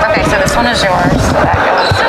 Okay, so this one is yours. So that goes.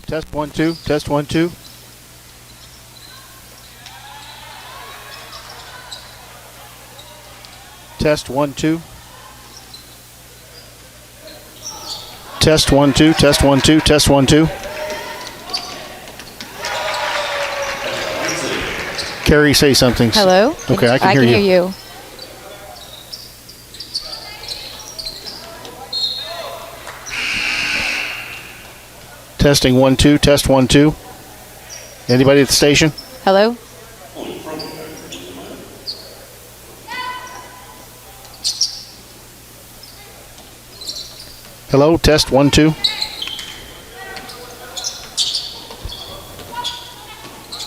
Test 1 2. Test 1 2. Test 1 2. Test 1 2. Test 1 2. Test 1 2. Carrie, say something. Hello? Okay, I can hear you. Testing 1 2. Test 1 2. Anybody at the station? Hello? Hello, test 1 2.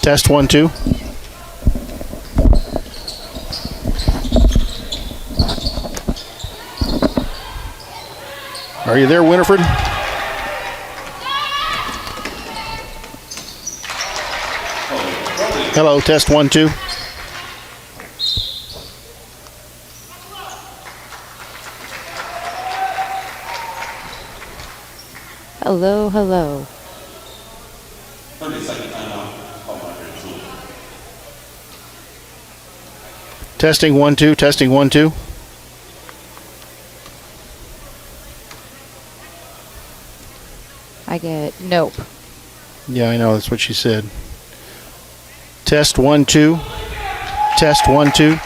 Test 1 2. Are you there, Winifred? Hello, test 1 2. Hello, hello. Testing 1 2. Testing 1 2. I get nope. Yeah, I know. That's what she said. Test 1 2. Test 1 2.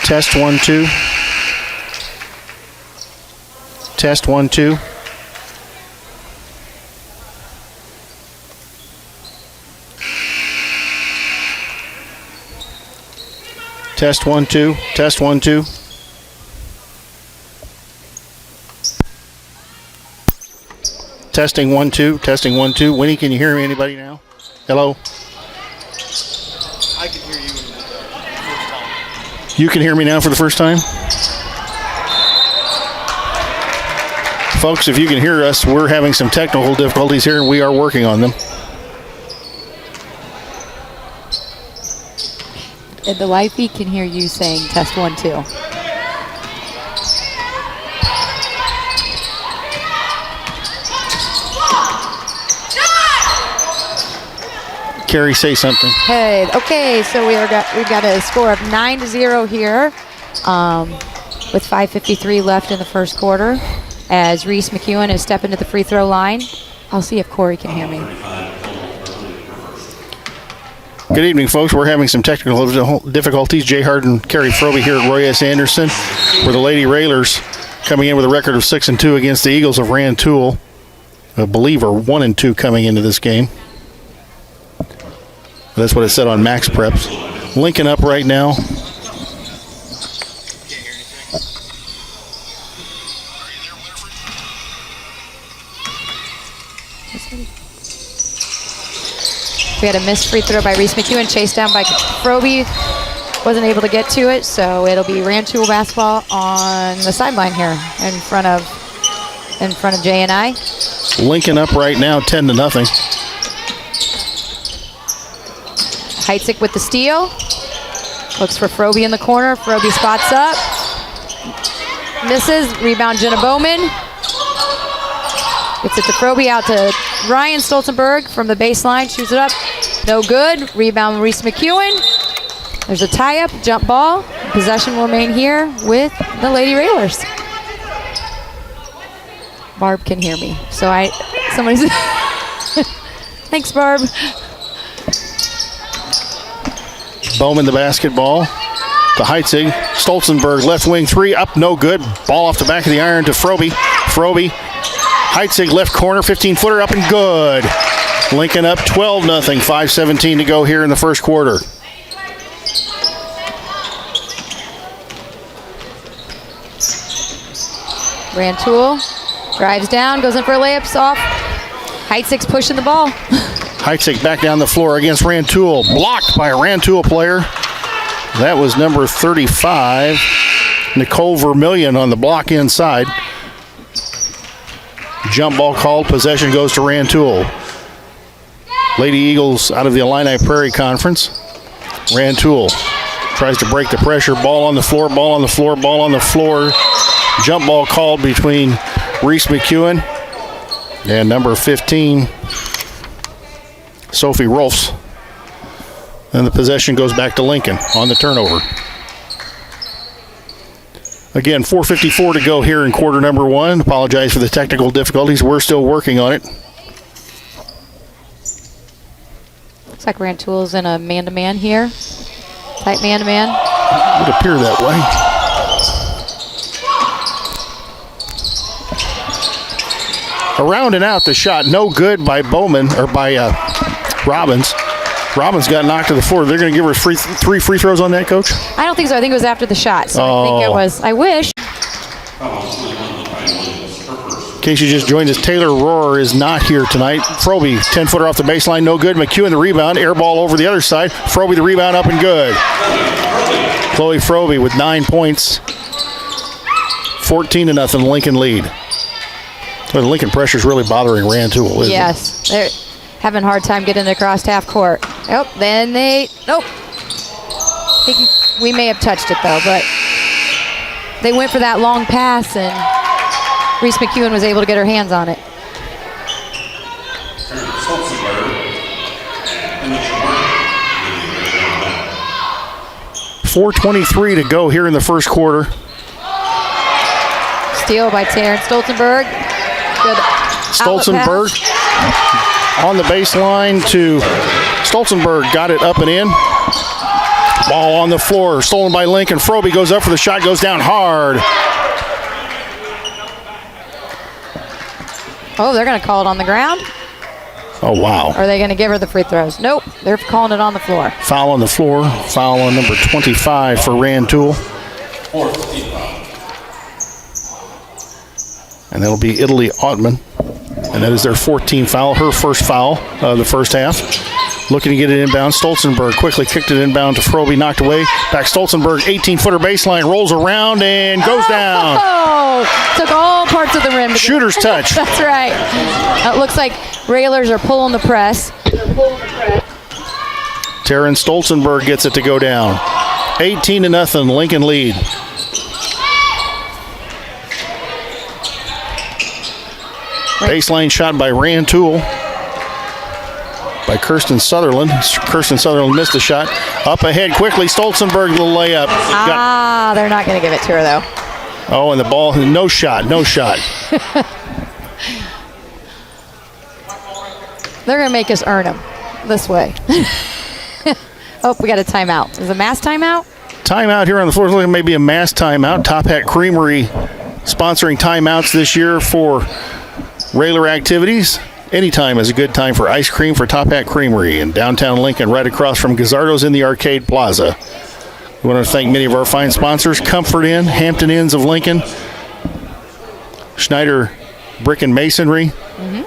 Test 1 2. Test 1 2. Test 1 2. Test 1 2. Testing 1 2. Testing 1 2. Winnie, can you hear me? Anybody now? Hello? I can hear you for the first time. You can hear me now for the first time? Folks, if you can hear us, we're having some technical difficulties here and we are working on them. And the live feed can hear you saying test 1 2. Carrie, say something. Hey, okay, so we've got a score of 9-0 here, with 5:53 left in the first quarter, as Reese McEwen is stepping to the free throw line. I'll see if Corey can hear me. Good evening, folks. We're having some technical difficulties. Jay Harden, Kerry Froby here at Roy S. Anderson, where the Lady Railers coming in with a record of 6-2 against the Eagles of Rantoul. I believe are 1-2 coming into this game. That's what it said on Max Preps. Lincoln up right now. We had a missed free throw by Reese McEwen, chased down by Froby. Wasn't able to get to it, so it'll be Rantoul basketball on the sideline here in front of Jay and I. Lincoln up right now, 10-0. Heitzig with the steal. Looks for Froby in the corner. Froby spots up. Misses. Rebound Jenna Bowman. Gets it to Froby, out to Ryan Stolzenberg from the baseline. Shoots it up. No good. Rebound Reese McEwen. There's a tie-up. Jump ball. Possession will remain here with the Lady Railers. Barb can hear me. So somebody's... Thanks, Barb. Bowman the basketball to Heitzig. Stolzenberg, left wing three, up, no good. Ball off the back of the iron to Froby. Froby, Heitzig, left corner, 15-footer, up and good. Lincoln up 12-0, 5:17 to go here in the first quarter. Rantoul drives down, goes in for layups off. Heitzig's pushing the ball. Heitzig back down the floor against Rantoul. Blocked by a Rantoul player. That was number 35, Nicole Vermillion, on the block inside. Jump ball called. Possession goes to Rantoul. Lady Eagles out of the Illini Prairie Conference. Rantoul tries to break the pressure. Ball on the floor, ball on the floor, ball on the floor. Jump ball called between Reese McEwen and number 15, Sophie Rolfs. And the possession goes back to Lincoln on the turnover. Again, 4:54 to go here in quarter number one. Apologize for the technical difficulties. We're still working on it. Looks like Rantoul's in a man-to-man here. Tight man-to-man. It would appear that way. Around and out the shot. No good by Bowman, or by Robbins. Robbins got knocked to the floor. They're going to give her three free throws on that, Coach? I don't think so. I think it was after the shot. So I think it was. I wish. In case you just joined us, Taylor Rohrer is not here tonight. Froby, 10-footer off the baseline, no good. McEwen the rebound, air ball over the other side. Froby the rebound, up and good. Chloe Froby with 9 points. 14-0 Lincoln lead. Well, the Lincoln pressure is really bothering Rantoul, isn't it? Yes. They're having a hard time getting across half court. Oh, then nope. We may have touched it, though, but they went for that long pass, and Reese McEwen was able to get her hands on it. 4:23 to go here in the first quarter. Steal by Taryn Stolzenberg. Good Stolzenberg on the baseline to Stolzenberg. Got it up and in. Ball on the floor. Stolen by Lincoln. Froby goes up for the shot. Goes down hard. Oh, they're going to call it on the ground? Oh, wow. Or are they going to give her the free throws? Nope. They're calling it on the floor. Foul on the floor. Foul on number 25 for Rantoul. And that'll be Italy Ottman. And that is their 14th foul, her first foul of the first half. Looking to get it inbound. Stolzenberg quickly kicked it inbound to Froby, knocked away. Back Stolzenberg, 18-footer baseline, rolls around and goes down. Oh, took all parts of the rim. Shooter's touch. That's right. It looks like Railers are pulling the press. Taryn Stolzenberg gets it to go down. 18-0, Lincoln lead. Baseline shot by Rantoul. By Kirsten Sutherland. Kirsten Sutherland missed the shot. Up ahead quickly, Stolzenberg the layup. They're not going to give it to her, though. Oh, and the ball, no shot. They're going to make us earn them this way. Oh, we got a timeout. Is it a mass timeout? Timeout here on the floor. It's looking maybe a mass timeout. Top Hat Creamery sponsoring timeouts this year for Railer activities. Anytime is a good time for ice cream for Top Hat Creamery in downtown Lincoln, right across from Gazzardo's in the Arcade Plaza. We want to thank many of our fine sponsors: Comfort Inn, Hampton Inns of Lincoln, Schneider Brick and Masonry,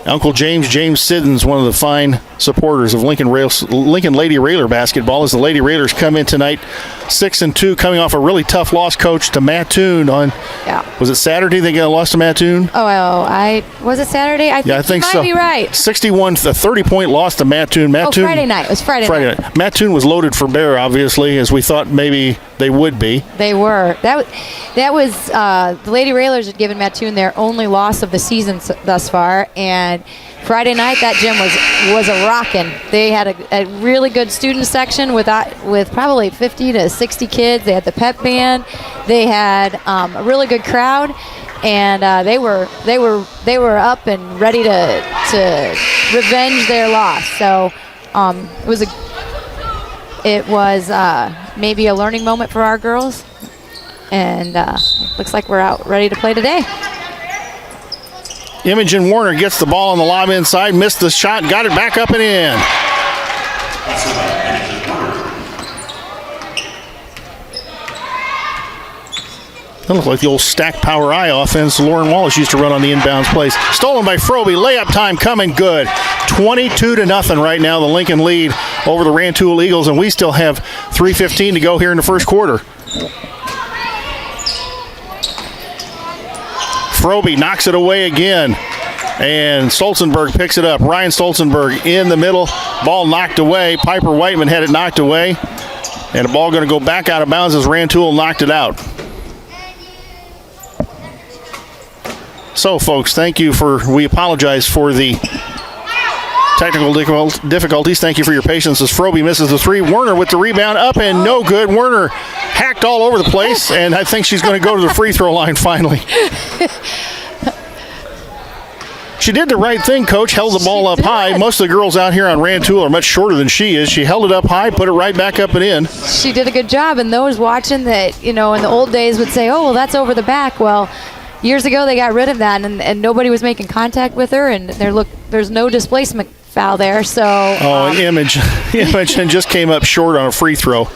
Uncle James Siddons, one of the fine supporters of Lincoln Lady Railer basketball, as the Lady Railers come in tonight 6-2, coming off a really tough loss, coach, to Mattoon on, was it Saturday they got lost to Mattoon? Was it Saturday? I think so. You might be right. 61, a 30-point loss to Mattoon. Friday night. It was Friday night. Mattoon was loaded for bear, obviously, as we thought maybe they would be. They were. That was the Lady Railers had given Mattoon their only loss of the season thus far, and Friday night that gym was a rockin'. They had a really good student section with probably 50 to 60 kids. They had the pep band. They had a really good crowd, and they were up and ready to revenge their loss. So it was maybe a learning moment for our girls, and looks like we're out ready to play today. Imogen Warner gets the ball on the lob inside, missed the shot, got it back up and in. That looks like the old stack power eye offense Lauren Wallace used to run on the inbounds plays. Stolen by Frobe. Layup time coming good. 22-0 right now, the Lincoln lead over the Rantoul Eagles, and we still have 3:15 to go here in the first quarter. Frobe knocks it away again, and Stolzenberg picks it up. Ryan Stolzenberg in the middle. Ball knocked away. Piper Whiteman had it knocked away, and the ball going to go back out of bounds as Rantoul knocked it out. So, folks, we apologize for the technical difficulties. Thank you for your patience as Frobe misses the three. Werner with the rebound, up and no good. Werner hacked all over the place, and I think she's going to go to the free throw line finally. She did the right thing, Coach, held the ball up high. Most of the girls out here on Rantoul are much shorter than she is. She held it up high, put it right back up and in. She did a good job, and those watching that, in the old days would say, oh, well, that's over the back. Well, years ago they got rid of that, and nobody was making contact with her, and there's no displacement foul there. So and Imogen just came up short on a free throw.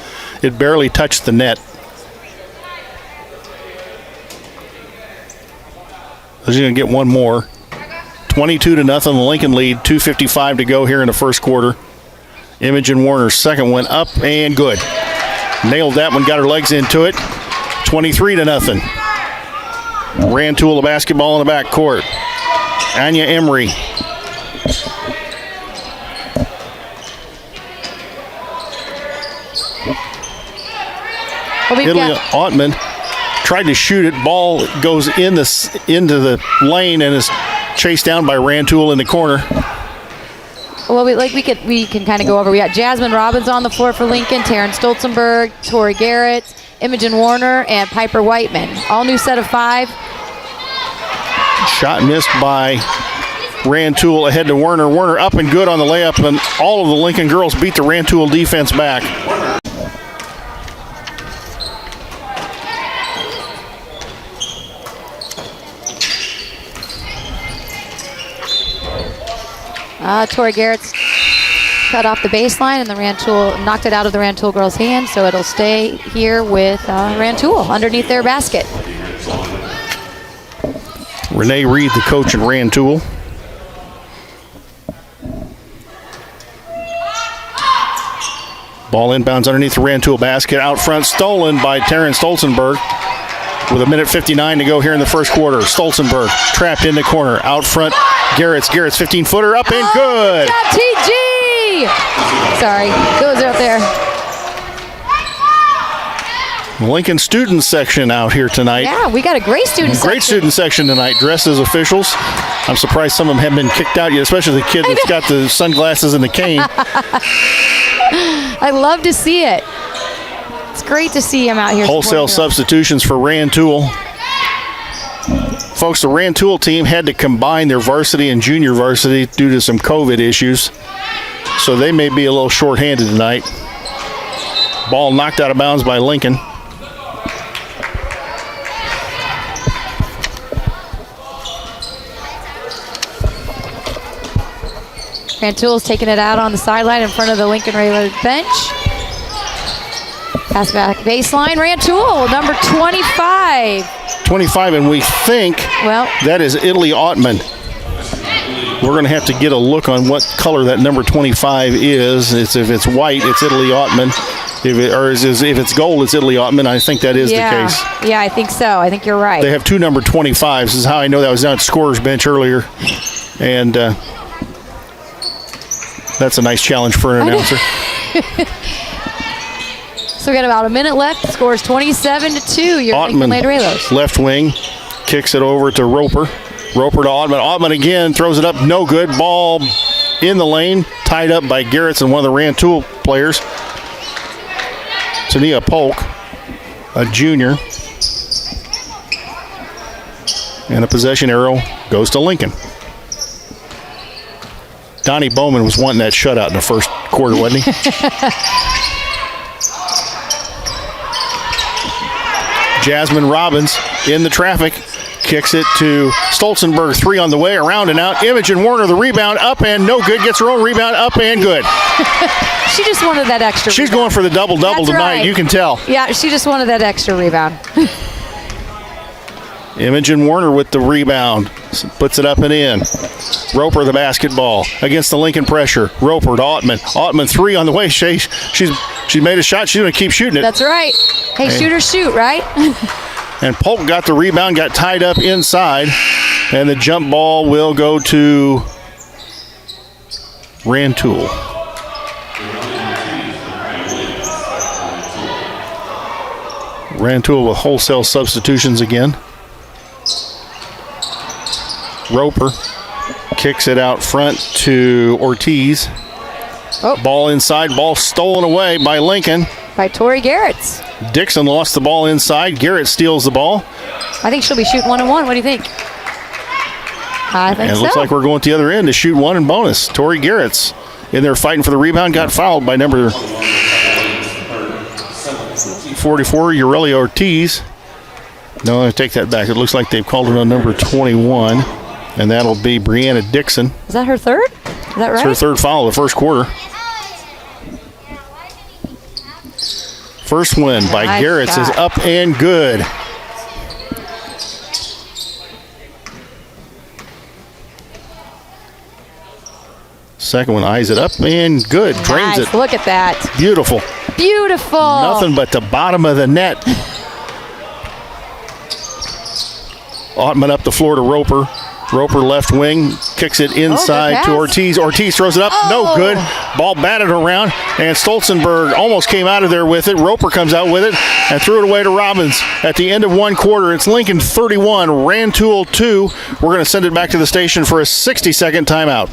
It barely touched the net. She's going to get one more. 22-0, the Lincoln lead. 2:55 to go here in the first quarter. Imogen Warner's second one up and good. Nailed that one, got her legs into it. 23-0. Rantoul the basketball in the backcourt. Anya Emery. Italy Ottman tried to shoot it. Ball goes into the lane and is chased down by Rantoul in the corner. Well, we can kind of go over. We got Jasmine Robbins on the floor for Lincoln, Taryn Stolzenberg, Tori Garrett, Imogen Warner, and Piper Whiteman. All new set of 5. Shot missed by Rantoul ahead to Werner. Werner up and good on the layup, and all of the Lincoln girls beat the Rantoul defense back. Tori Garrett's cut off the baseline, and the Rantoul knocked it out of the Rantoul girls' hand, so it'll stay here with Rantoul underneath their basket. Renee Reed, the coach at Rantoul. Ball inbounds underneath the Rantoul basket. Out front, stolen by Taryn Stolzenberg. With 1:59 to go here in the first quarter. Stolzenberg trapped in the corner. Out front, Garrett's 15-footer up and good. Good job, TG! Sorry, those are up there. Lincoln student section out here tonight. Yeah, we got a great student section. Great student section tonight, dressed as officials. I'm surprised some of them haven't been kicked out yet, especially the kid that's got the sunglasses and the cane. I love to see it. It's great to see him out here. Wholesale substitutions for Rantoul. Folks, the Rantoul team had to combine their varsity and junior varsity due to some COVID issues. So they may be a little shorthanded tonight. Ball knocked out of bounds by Lincoln. Rantoul's taking it out on the sideline in front of the Lincoln Railer bench. Pass back baseline. Rantoul, number 25. 25, and we think that is Italy Ottman. We're going to have to get a look on what color that number 25 is. If it's white, it's Italy Ottman. If it's gold, it's Italy Ottman. I think that is the case. Yeah, I think so. I think you're right. They have two number 25s. This is how I know that was down at scorer's bench earlier. And that's a nice challenge for an announcer. So we got about a minute left. The score is 27-2. Your Lincoln Railers. Left wing, kicks it over to Roper. Roper to Ottman. Ottman again throws it up. No good. Ball in the lane. Tied up by Garretts and one of the Rantoul players. Tania Polk, a junior. And a possession arrow goes to Lincoln. Donnie Bowman was wanting that shutout in the first quarter, wasn't he? Jasmine Robbins in the traffic. Kicks it to Stolzenberg. 3 on the way. Around and out. Imogen Warner, the rebound. Up and no good. Gets her own rebound. Up and good. She just wanted that extra She's rebound. going for the double-double tonight. Right. You can tell. Yeah, she just wanted that extra rebound. Imogen Warner with the rebound. Puts it up and in. Roper the basketball against the Lincoln pressure. Roper to Ottman. Ottman 3 on the way. She made a shot. She's going to keep shooting it. That's right. Hey, shoot or shoot, right? And Polk got the rebound, got tied up inside. And the jump ball will go to Rantoul. Rantoul with wholesale substitutions again. Roper kicks it out front to Ortiz. Ball inside, ball stolen away by Lincoln. By Tori Garretts. Dixon lost the ball inside. Garrett steals the ball. I think she'll be shooting 1 and 1. What do you think? I think so. It looks like we're going to the other end to shoot 1 and bonus. Tori Garrett's in there fighting for the rebound. Got fouled by number 44, Aurelia Ortiz. No, I take that back. It looks like they've called it on number 21. And that'll be Brianna Dixon. Is that her third? Is that right? It's her third foul of the first quarter. First win by Garretts is up and good. Second one eyes it up and good. Drains it. Look at that. Beautiful. Beautiful. Nothing but the bottom of the net. Ottman up the floor to Roper. Roper left wing, kicks it inside to Ortiz. Ortiz throws it up, no good. Ball batted around, and Stolzenberg almost came out of there with it. Roper comes out with it and threw it away to Robbins. At the end of one quarter, it's Lincoln 31, Rantoul 2. We're going to send it back to the station for a 60-second timeout.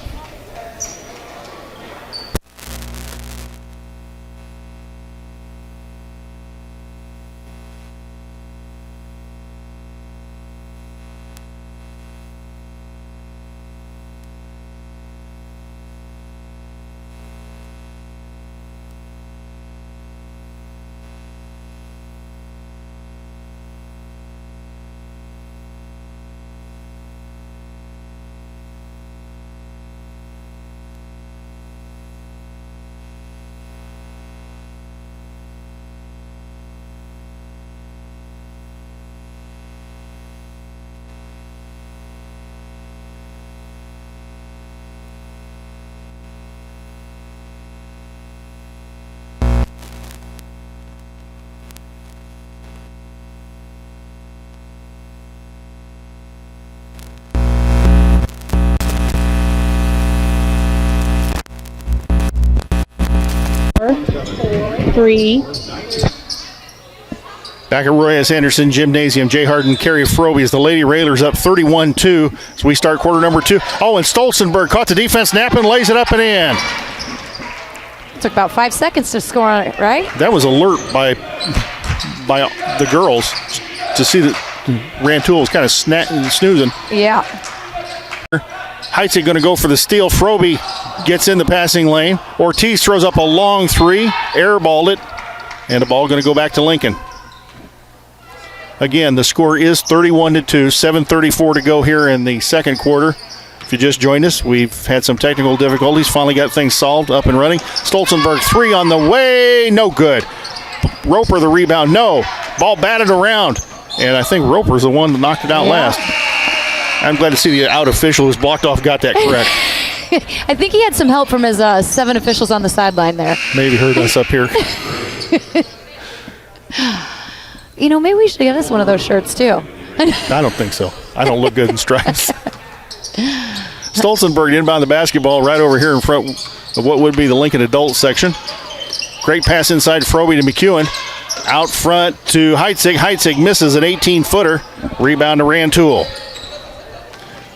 Back at Roy S. Anderson Gymnasium, Jay Harden, Carrie Froby as the Lady Railers up 31-2 as we start quarter number 2. Oh, and Stolzenberg caught the defense, napping, lays it up and in. Took about 5 seconds to score on it, right? That was alert by the girls to see that Rantoul was kind of snoozing. Yeah. Heitzig going to go for the steal. Froby gets in the passing lane. Ortiz throws up a long 3, airballed it. And the ball going to go back to Lincoln. Again, the score is 31-2, 7:34 to go here in the second quarter. If you just joined us, we've had some technical difficulties. Finally got things solved, up and running. Stolzenberg, 3 on the way. No good. Roper the rebound. No. Ball batted around. And I think Roper's the one that knocked it out last. I'm glad to see the out official who's blocked off got that correct. I think he had some help from his 7 officials on the sideline there. Maybe heard us up here. You know, maybe we should get us one of those shirts too. I don't think so. I don't look good in stripes. Stolzenberg inbound the basketball right over here in front of what would be the Lincoln adult section. Great pass inside Frobe to McEwen. Out front to Heitzig. Heitzig misses an 18-footer. Rebound to Rantoul.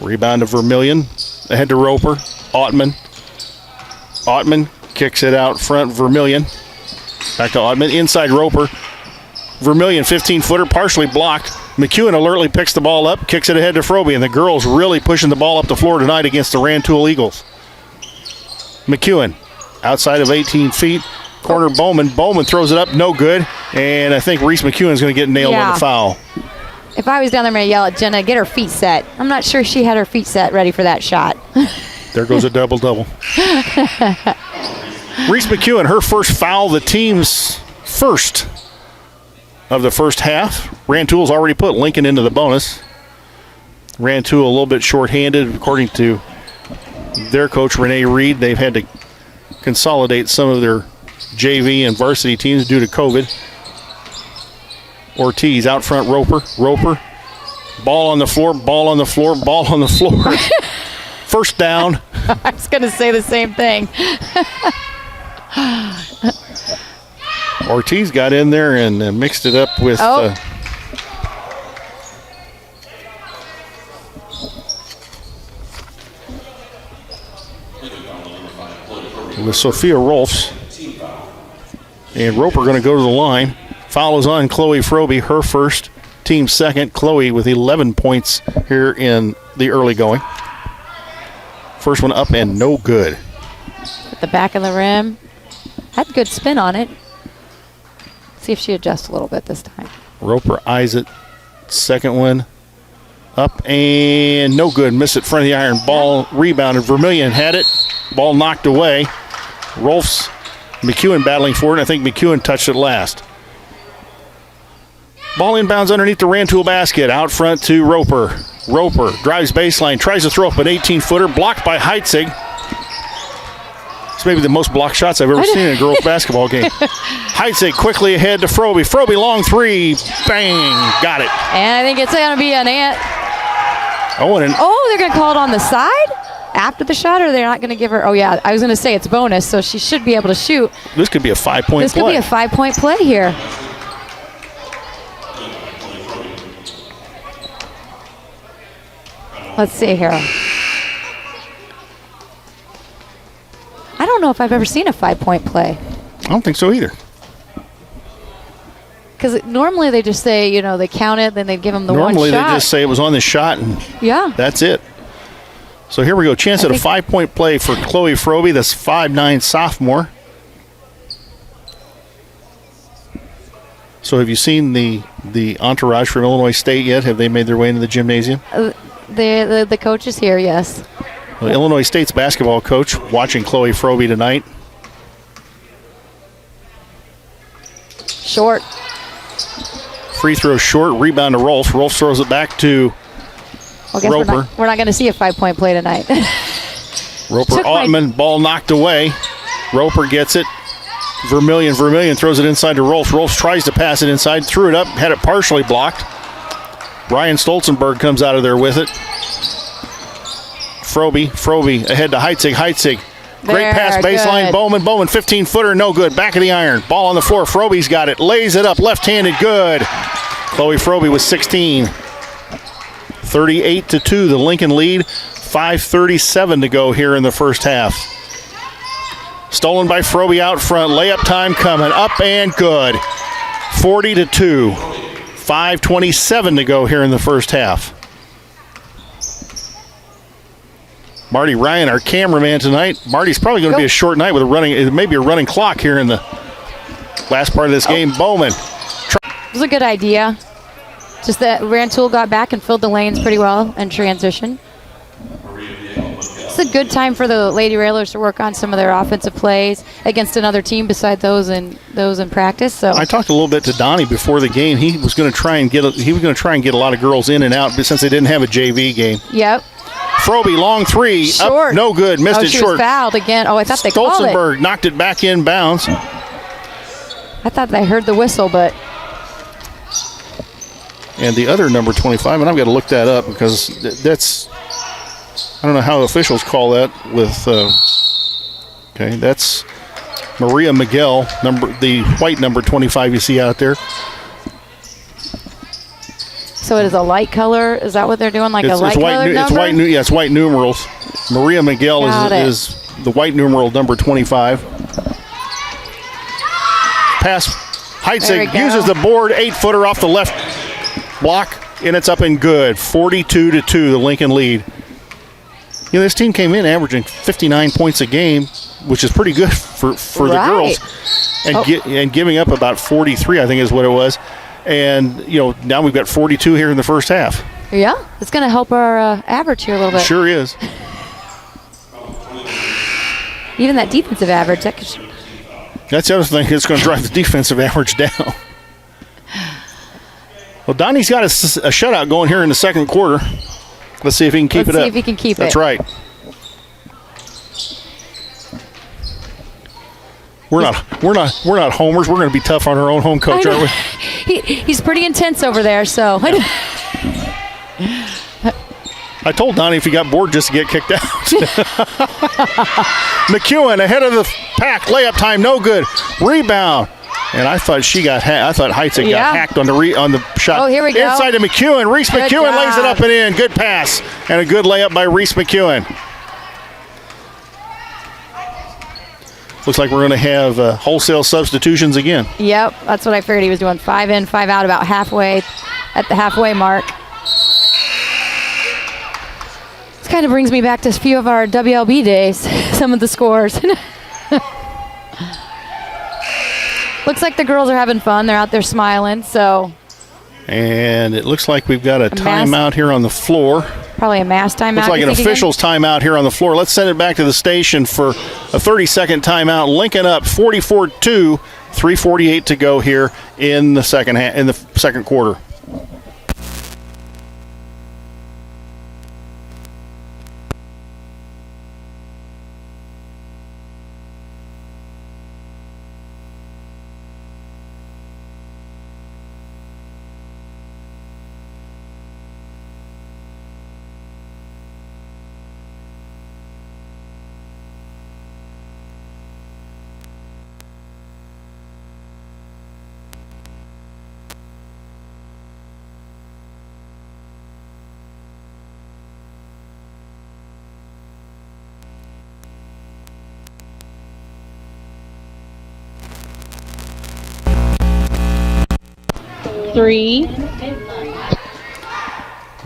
Rebound to Vermillion. Ahead to Roper. Ottman. Ottman kicks it out front. Vermillion. Back to Ottman. Inside Roper. Vermillion, 15-footer, partially blocked. McEwen alertly picks the ball up, kicks it ahead to Frobe, and the girls really pushing the ball up the floor tonight against the Rantoul Eagles. McEwen, outside of 18 feet, corner Bowman. Bowman throws it up, no good, and I think Reese McEwen's going to get nailed on the foul. If I was down there, I'm going to yell at Jenna, get her feet set. I'm not sure she had her feet set ready for that shot. There goes a double-double. Reese McEwen, her first foul, the team's first of the first half. Rantoul's already put Lincoln into the bonus. Rantoul a little bit shorthanded, according to their coach, Renee Reed. They've had to consolidate some of their JV and varsity teams due to COVID. Ortiz out front, Roper. Roper. Ball on the floor, ball on the floor, ball on the floor. First down. I was going to say the same thing. Ortiz got in there and mixed it up with Sophia Rolfs. And Roper going to go to the line. Foul is on Chloe Frobe, her first, team second. Chloe with 11 points here in the early going. First one up and no good. At the back of the rim. Had good spin on it. See if she adjusts a little bit this time. Roper eyes it. Second one up and no good. Missed it front of the iron. Ball rebounded. Vermillion had it. Ball knocked away. Rolfs, McEwen battling for it. I think McEwen touched it last. Ball inbounds underneath the Rantoul basket. Out front to Roper. Roper drives baseline. Tries to throw up an 18-footer. Blocked by Heitzig. It's maybe the most blocked shots I've ever seen in a girls' basketball game. Heitzig quickly ahead to Frobe. Frobe long three. Bang. Got it. And I think it's going to be an ant. They're going to call it on the side after the shot, or they're not going to give her. Oh, yeah. I was going to say it's bonus, so she should be able to shoot. This could be a 5-point play. This could be a 5-point play here. Let's see here. I don't know if I've ever seen a 5-point play. I don't think so either. Because normally they just say, they count it, then they give them the one shot. Normally they just say it was on the shot, and that's it. So here we go. Chance at a 5-point play for Chloe Frobe, this 5'9" sophomore. So have you seen the entourage from Illinois State yet? Have they made their way into the gymnasium? The coach is here, yes. Well, Illinois State's basketball coach watching Chloe Frobe tonight. Short. Free throw short. Rebound to Rolfs. Rolfs throws it back to Roper. We're not going to see a 5-point play tonight. Roper, Ottman, ball knocked away. Roper gets it. Vermillion throws it inside to Rolfs. Rolfs tries to pass it inside. Threw it up. Had it partially blocked. Ryan Stolzenberg comes out of there with it. Frobe ahead to Heitzig. Great pass, baseline, good. Bowman, 15-footer, no good. Back of the iron. Ball on the floor. Frobe's got it. Lays it up, left-handed, good. Chloe Frobe with 16. 38-2, the Lincoln lead. 5:37 to go here in the first half. Stolen by Frobe out front. Layup time coming. Up and good. 40-2. 5:27 to go here in the first half. Marty Ryan, our cameraman tonight. Marty's probably going to be a short night with maybe a running clock here in the last part of this game. Bowman. It was a good idea. Just that Rantoul got back and filled the lanes pretty well in transition. It's a good time for the Lady Railers to work on some of their offensive plays against another team beside those in practice. So I talked a little bit to Donnie before the game. He was going to try and get a lot of girls in and out, but since they didn't have a JV game. Yep. Froby, long three, short. Up, no good, missed it she short. Was fouled again. Oh, I thought they called it. Stolzenberg knocked it back in bounds. I thought they heard the whistle, but. And the other number 25, and I've got to look that up because that's, I don't know how officials call that with, okay, that's Maria Miguel, the white number 25 you see out there. So it is a light color? Is that what they're doing, like a light color number? It's white numerals. Maria Miguel is the white numeral number 25. Pass, Heitzig uses the board, 8-footer off the left block, and it's up and good. 42-2, the Lincoln lead. You know, this team came in averaging 59 points a game, which is pretty good for the girls, and giving up about 43, I think is what it was. And, you know, now we've got 42 here in the first half. Yeah, it's going to help our average here a little bit. Sure is. Even that defensive average, that's the other thing that's going to drive the defensive average down. Well, Donnie's got a shutout going here in the second quarter. Let's see if he can keep it up. Let's see if he can keep it. That's right. We're not homers. We're going to be tough on our own home coach, aren't we? He's pretty intense over there, so. I told Donnie if he got bored just to get kicked out. McEwen ahead of the pack. Layup time, no good. Rebound. And I thought Heitzig got hacked on the shot. Oh, here we go. Inside to McEwen. Reese Good McEwen job. lays it up and in. Good pass. And a good layup by Reese McEwen. Looks like we're going to have wholesale substitutions again. Yep, that's what I figured he was doing. 5 in, 5 out, about halfway, at the halfway mark. This kind of brings me back to a few of our WLB days, some of the scores. Looks like the girls are having fun. They're out there smiling, so. And it looks like we've got a timeout here on the floor. Probably a mass timeout. Looks like an official's timeout here on the floor. Let's send it back to the station for a 30-second timeout. Lincoln up 44-2, 3:48 to go here in the second quarter.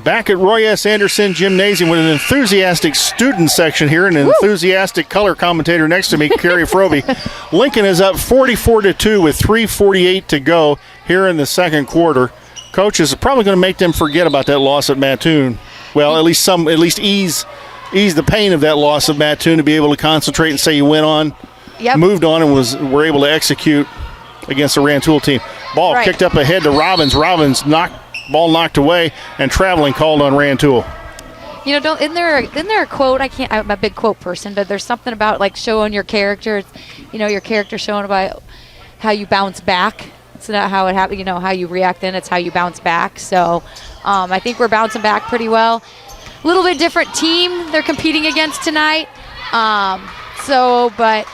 Back at Roy S. Anderson Gymnasium with an enthusiastic student section here and an enthusiastic color commentator next to me, Carrie Froby. Lincoln is up 44-2 with 3:48 to go here in the second quarter. Coach is probably going to make them forget about that loss at Mattoon. Well, at least ease the pain of that loss of Mattoon to be able to concentrate and say you went on, moved on, and were able to execute against the Rantoul team. Ball kicked up ahead to Robbins. Robbins ball knocked away, and traveling called on Rantoul. You know, isn't there a quote? I'm a big quote person, but there's something about like showing your character. You know, your character showing about how you bounce back. It's not how it happened. You know, how you react, then it's how you bounce back. So, I think we're bouncing back pretty well. A little bit different team they're competing against tonight. But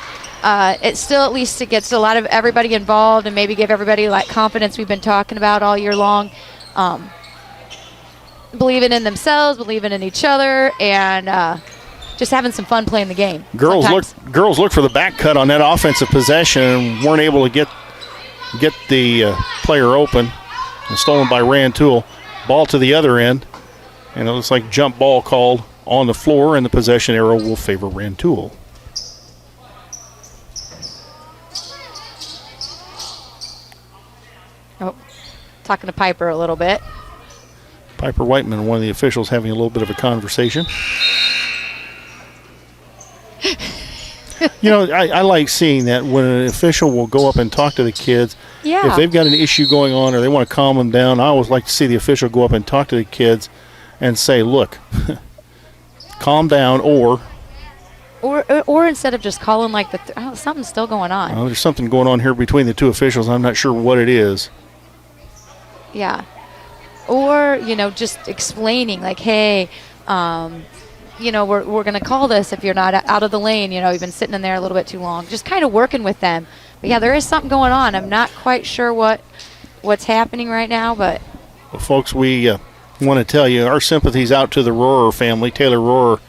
it still, at least it gets a lot of everybody involved and maybe give everybody like confidence we've been talking about all year long. Believing in themselves, believing in each other, and just having some fun playing the game. Girls look for the back cut on that offensive possession and weren't able to get the player open. And stolen by Rantoul. Ball to the other end, and it looks like jump ball called on the floor, and the possession arrow will favor Rantoul. talking to Piper a little bit. Piper Whiteman, one of the officials, having a little bit of a conversation. You know, I like seeing that when an official will go up and talk to the kids. Yeah. If they've got an issue going on or they want to calm them down, I always like to see the official go up and talk to the kids and say, look, calm down, or instead of just calling like something's still going on. there's something going on here between the two officials. I'm not sure what it is. Yeah. Or, you know, just explaining like, hey, you know, we're going to call this if you're not out of the lane. You know, you've been sitting in there a little bit too long. Just kind of working with them. But, yeah, there is something going on. I'm not quite sure what's happening right now. But, well, folks, we want to tell you our sympathies out to the Rohrer family. Taylor Rohrer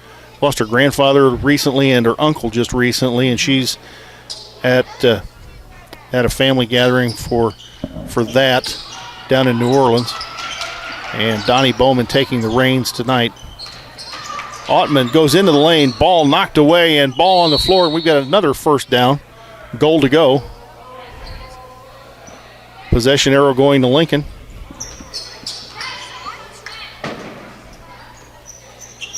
lost her grandfather recently and her uncle just recently, and she's at a family gathering for that down in New Orleans. And Donnie Bowman taking the reins tonight. Ottman goes into the lane, ball knocked away, and ball on the floor. We've got another first down. Goal to go. Possession arrow going to Lincoln.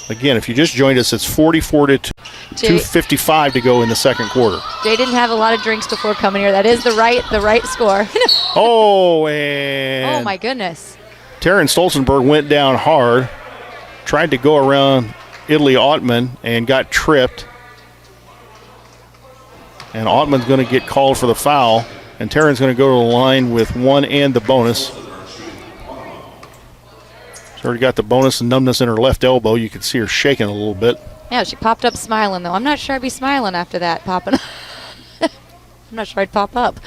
Again, if you just joined us, it's 44-2, 2:55 to go in the second quarter. Jay didn't have a lot of drinks before coming here. That is the right score. Oh, and oh my goodness. Taryn Stolzenberg went down hard, tried to go around Italy Ottman and got tripped. And Ottman's going to get called for the foul, and Taryn's going to go to the line with one and the bonus. She's already got the bonus and numbness in her left elbow. You can see her shaking a little bit. Yeah, she popped up smiling, though. I'm not sure I'd be smiling after that popping up. I'm not sure I'd pop up.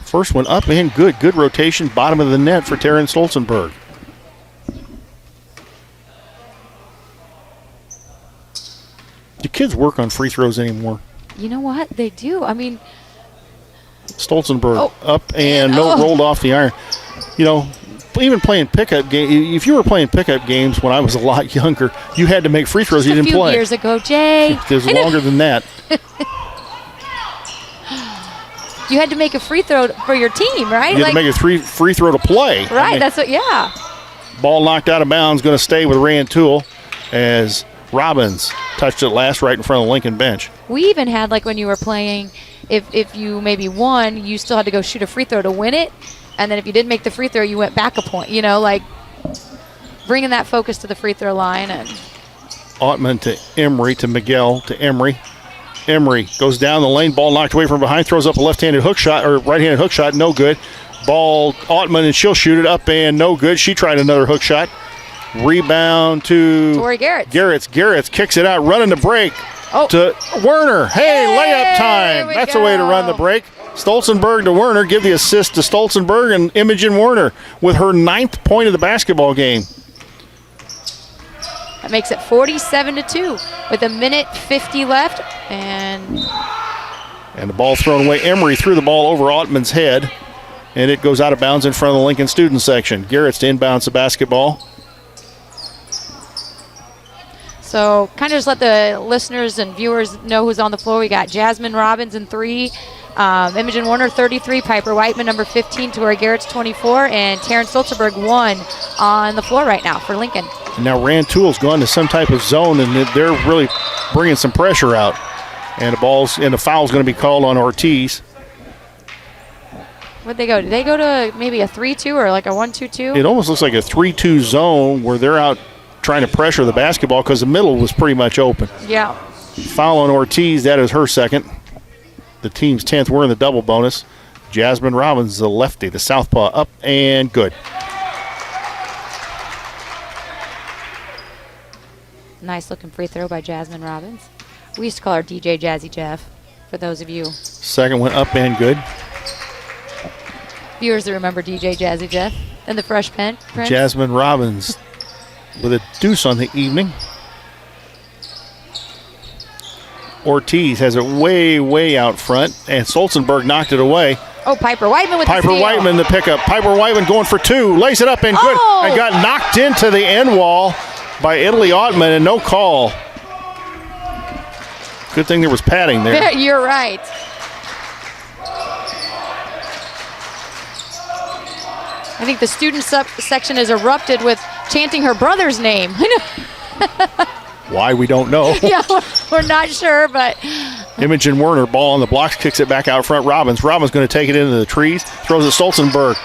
First one up and good. Good rotation, bottom of the net for Taryn Stolzenberg. Do kids work on free throws anymore? You know what? They do. I mean, Stolzenberg up and rolled off the iron. You know, even playing pickup games, if you were playing pickup games when I was a lot younger, you had to make free throws. You didn't play. A few years ago, Jay. It was longer than that. You had to make a free throw for your team, right? You had to make a free throw to play. Right, I mean, that's what, yeah. Ball knocked out of bounds, going to stay with Rantoul as Robbins touched it last right in front of the Lincoln bench. We even had, like, when you were playing, if you maybe won, you still had to go shoot a free throw to win it. And then if you didn't make the free throw, you went back a point. You know, like bringing that focus to the free throw line. And Ottman to Emery to Miguel to Emery. Emery goes down the lane, ball knocked away from behind, throws up a left-handed hook shot, or right-handed hook shot, no good. Ball, Ottman, and she'll shoot it up and no good. She tried another hook shot. Rebound to Tori Garretts. Garretts kicks it out, running the break to Werner. Hey, layup time. That's a way to run the break. Stolzenberg to Werner, give the assist to Stolzenberg, and Imogen Werner with her 9th point of the basketball game. That makes it 47-2 with 1:50 left. And the ball thrown away. Emery threw the ball over Ottman's head, and it goes out of bounds in front of the Lincoln student section. Garrett's to inbounds the basketball. So kind of just let the listeners and viewers know who's on the floor. We got Jasmine Robbins in 3, Imogen Warner 33, Piper Whiteman number 15, Tori Garrett's 24, and Taryn Stolzenberg 1 on the floor right now for Lincoln. And now Rantoul's gone to some type of zone, and they're really bringing some pressure out. And the foul's going to be called on Ortiz. Where'd they go? Did they go to maybe a 3-2 or like a 1-2-2? It almost looks like a 3-2 zone where they're out trying to pressure the basketball because the middle was pretty much open. Yeah. Foul on Ortiz. That is her second. The team's 10th. We're in the double bonus. Jasmine Robbins, the lefty, the southpaw, up and good. Nice looking free throw by Jasmine Robbins. We used to call her DJ Jazzy Jeff, for those of you Second one up and good. viewers that remember DJ Jazzy Jeff and the Fresh Prince. Jasmine Robbins with a deuce on the evening. Ortiz has it way, way out front, and Stolzenberg knocked it away. Oh, Piper Whiteman with the steal. Piper Whiteman the pickup. Piper Whiteman going for 2. Lays it up and good. Oh! And got knocked into the end wall by Italy Ottman, and no call. Good thing there was padding there. You're right. I think the student section is erupted with chanting her brother's name. Why, we don't know. Yeah, we're not sure, but Imogen Werner, ball on the blocks, kicks it back out front. Robbins going to take it into the trees, throws it Stolzenberg.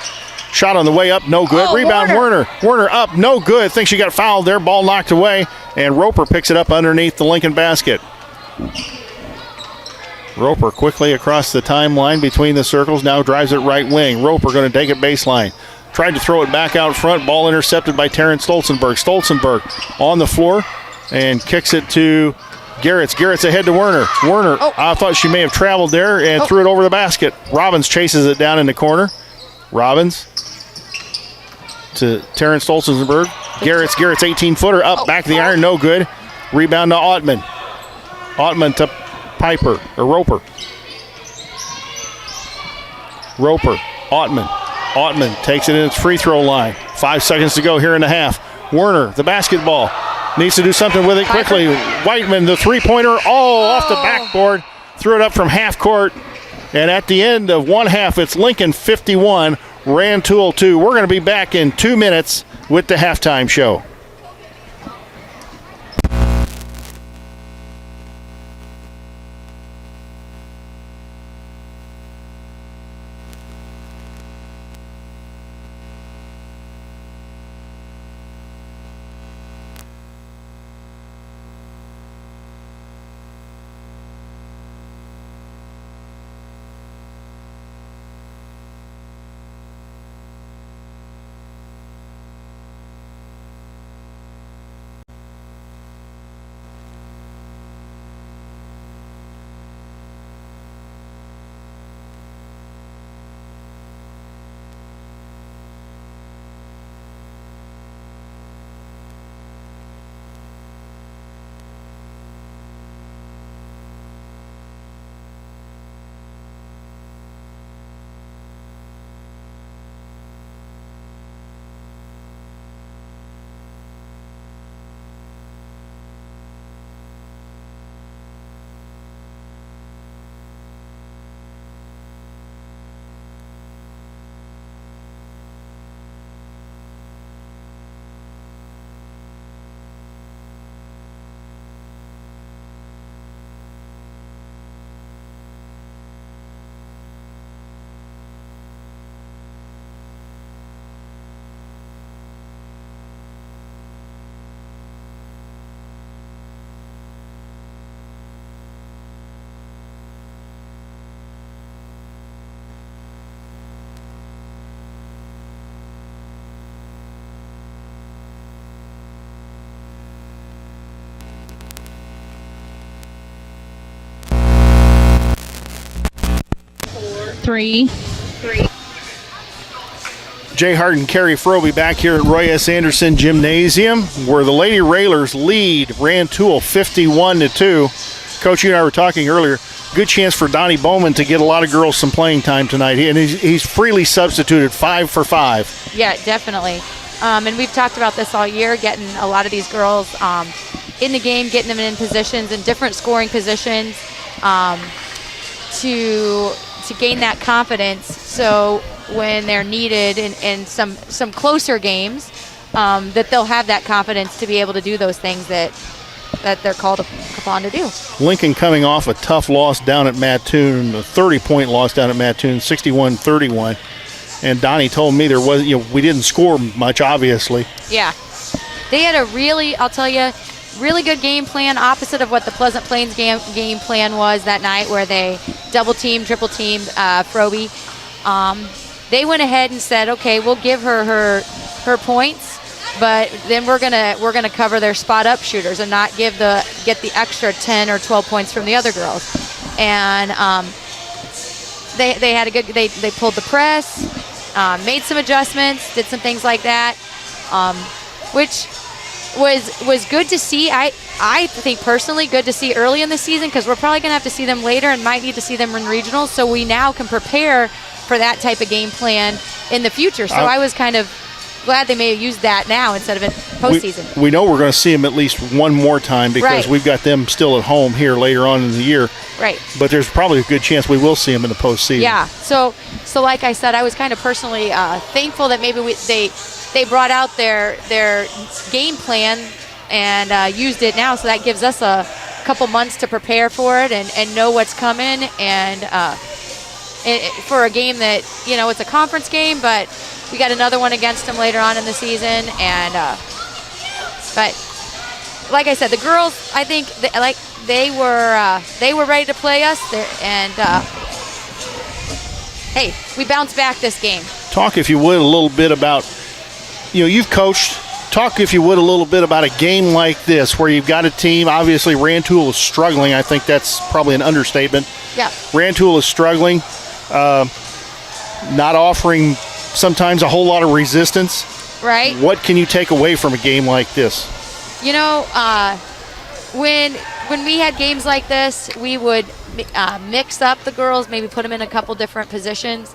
Shot on the way up, no good. Oh, Rebound, Werner. Werner up, no good. Thinks she got fouled there. Ball knocked away, and Roper picks it up underneath the Lincoln basket. Roper quickly across the timeline between the circles, now drives it right wing. Roper going to take it baseline. Tried to throw it back out front. Ball intercepted by Terrence Stolzenberg. Stolzenberg on the floor and kicks it to Garretts. Garrett's ahead to Werner. Werner, I thought she may have traveled there and threw it over the basket. Robbins chases it down in the corner. Robbins to Terrence Stolzenberg. Garrett's 18-footer up, back of the iron, no good. Rebound to Ottman. Ottman to Piper, or Roper. Roper, Ottman. Ottman takes it in its free throw line. 5 seconds to go here in the half. Werner, the basketball. Needs to do something with it quickly. Whiteman, the three-pointer, off the backboard. Threw it up from half court. And at the end of one half, it's Lincoln 51, Rantoul 2. We're going to be back in 2 minutes with the halftime show. Three. Jay Harden, Carrie Froby back here at Roy S. Anderson Gymnasium, where the Lady Railers lead Rantoul 51-2. Coach, you and I were talking earlier. Good chance for Donnie Bowman to get a lot of girls some playing time tonight, and he's freely substituted 5 for 5. yeah, definitely. And we've talked about this all year, getting a lot of these girls in the game, getting them in positions, in different scoring positions, to gain that confidence. So when they're needed in some closer games, that they'll have that confidence to be able to do those things that they're called upon to do. Lincoln coming off a tough loss down at Mattoon, a 30-point loss down at Mattoon, 61-31. And Donnie told me there was, we didn't score much, obviously. Yeah. They had a really good game plan, opposite of what the Pleasant Plains game plan was that night, where they double-teamed, triple-teamed Froby. They went ahead and said, okay, we'll give her points, but then we're gonna cover their spot-up shooters and not get the extra 10 or 12 points from the other girls. And they had a good. They pulled the press, made some adjustments, did some things like that, which was good to see. I think personally good to see early in the season, because we're probably going to have to see them later and might need to see them in regionals, so we now can prepare for that type of game plan in the future. So I was kind of glad they may have used that now instead of in postseason. We know we're going to see them at least one more time because Right. we've got them still at home here later on in the year. Right. But there's probably a good chance we will see them in the postseason. Yeah. So like I said, I was kind of personally thankful that maybe they brought out their game plan and used it now, so that gives us a couple months to prepare for it and know what's coming. And for a game that, it's a conference game, but we got another one against them later on in the season. And but like I said, the girls, I think they were ready to play us there, and hey, we bounced back this game. Talk, if you would, a little bit about, you've coached. Talk, if you would, a little bit about a game like this where you've got a team. Obviously, Rantoul is struggling. I think that's probably an understatement. Yeah. Rantoul is struggling, not offering sometimes a whole lot of resistance. Right. What can you take away from a game like this? When we had games like this, we would mix up the girls, maybe put them in a couple different positions,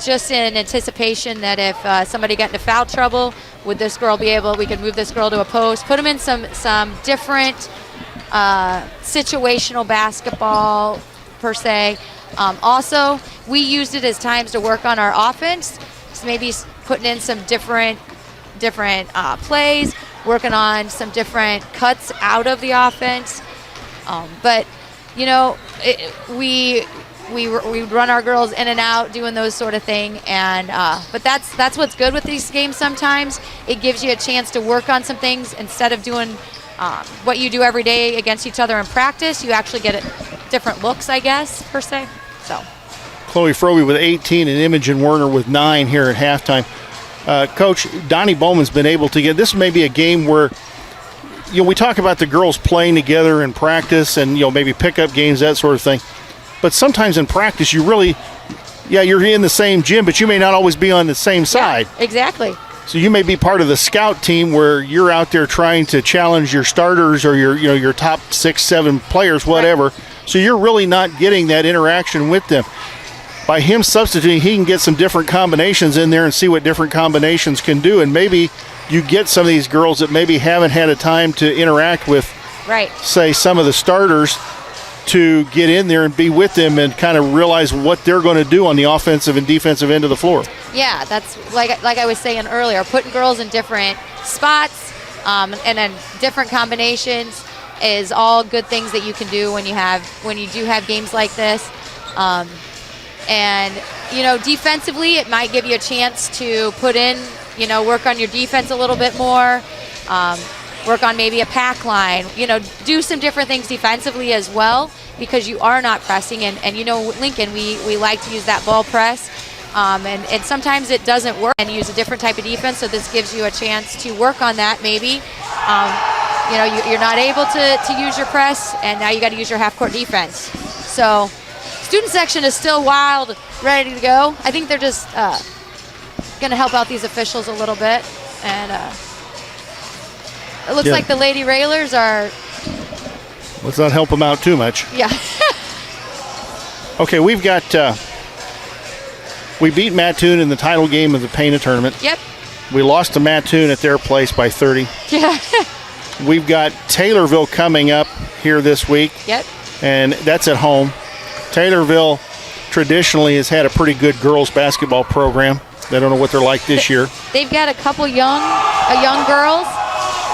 just in anticipation that if somebody got into foul trouble, would this girl be able, we could move this girl to a post, put them in some different situational basketball per se. Also, we used it as times to work on our offense, so maybe putting in some different plays, working on some different cuts out of the offense. But we run our girls in and out doing those sort of thing, and but that's what's good with these games. Sometimes it gives you a chance to work on some things instead of doing what you do every day against each other in practice. You actually get different looks, I guess, per se. So Chloe Frobe with 18 and Imogen Werner with 9 here at halftime. Coach, Donnie Bowman's been able to get, this may be a game where, we talk about the girls playing together in practice and, maybe pickup games, that sort of thing. But sometimes in practice, you're in the same gym, but you may not always be on the same side. Yeah, exactly. So you may be part of the scout team where you're out there trying to challenge your starters or your top 6, 7 players, whatever. Right. So you're really not getting that interaction with them. By him substituting, he can get some different combinations in there and see what different combinations can do. And maybe you get some of these girls that maybe haven't had a time to interact with, say, some of the starters, to get in there and be with them and kind of realize what they're going to do on the offensive and defensive end of the floor. Yeah, that's like I was saying earlier, putting girls in different spots and then different combinations is all good things that you can do when you do have games like this. And defensively, it might give you a chance to put in, work on your defense a little bit more, work on maybe a pack line, do some different things defensively as well, because you are not pressing. And Lincoln, we like to use that ball press. And sometimes it doesn't work and use a different type of defense, so this gives you a chance to work on that maybe. You're not able to use your press, and now you got to use your half-court defense. So student section is still wild, ready to go. I think they're just going to help out these officials a little bit. And it looks like the Lady Railers are... Let's not help them out too much. Yeah. Okay, we've got... we beat Mattoon in the title game of the Pana tournament. Yep. We lost to Mattoon at their place by 30. Yeah. We've got Taylorville coming up here this week. Yep. And that's at home. Taylorville traditionally has had a pretty good girls basketball program. I don't know what they're like this year. They've got a couple young girls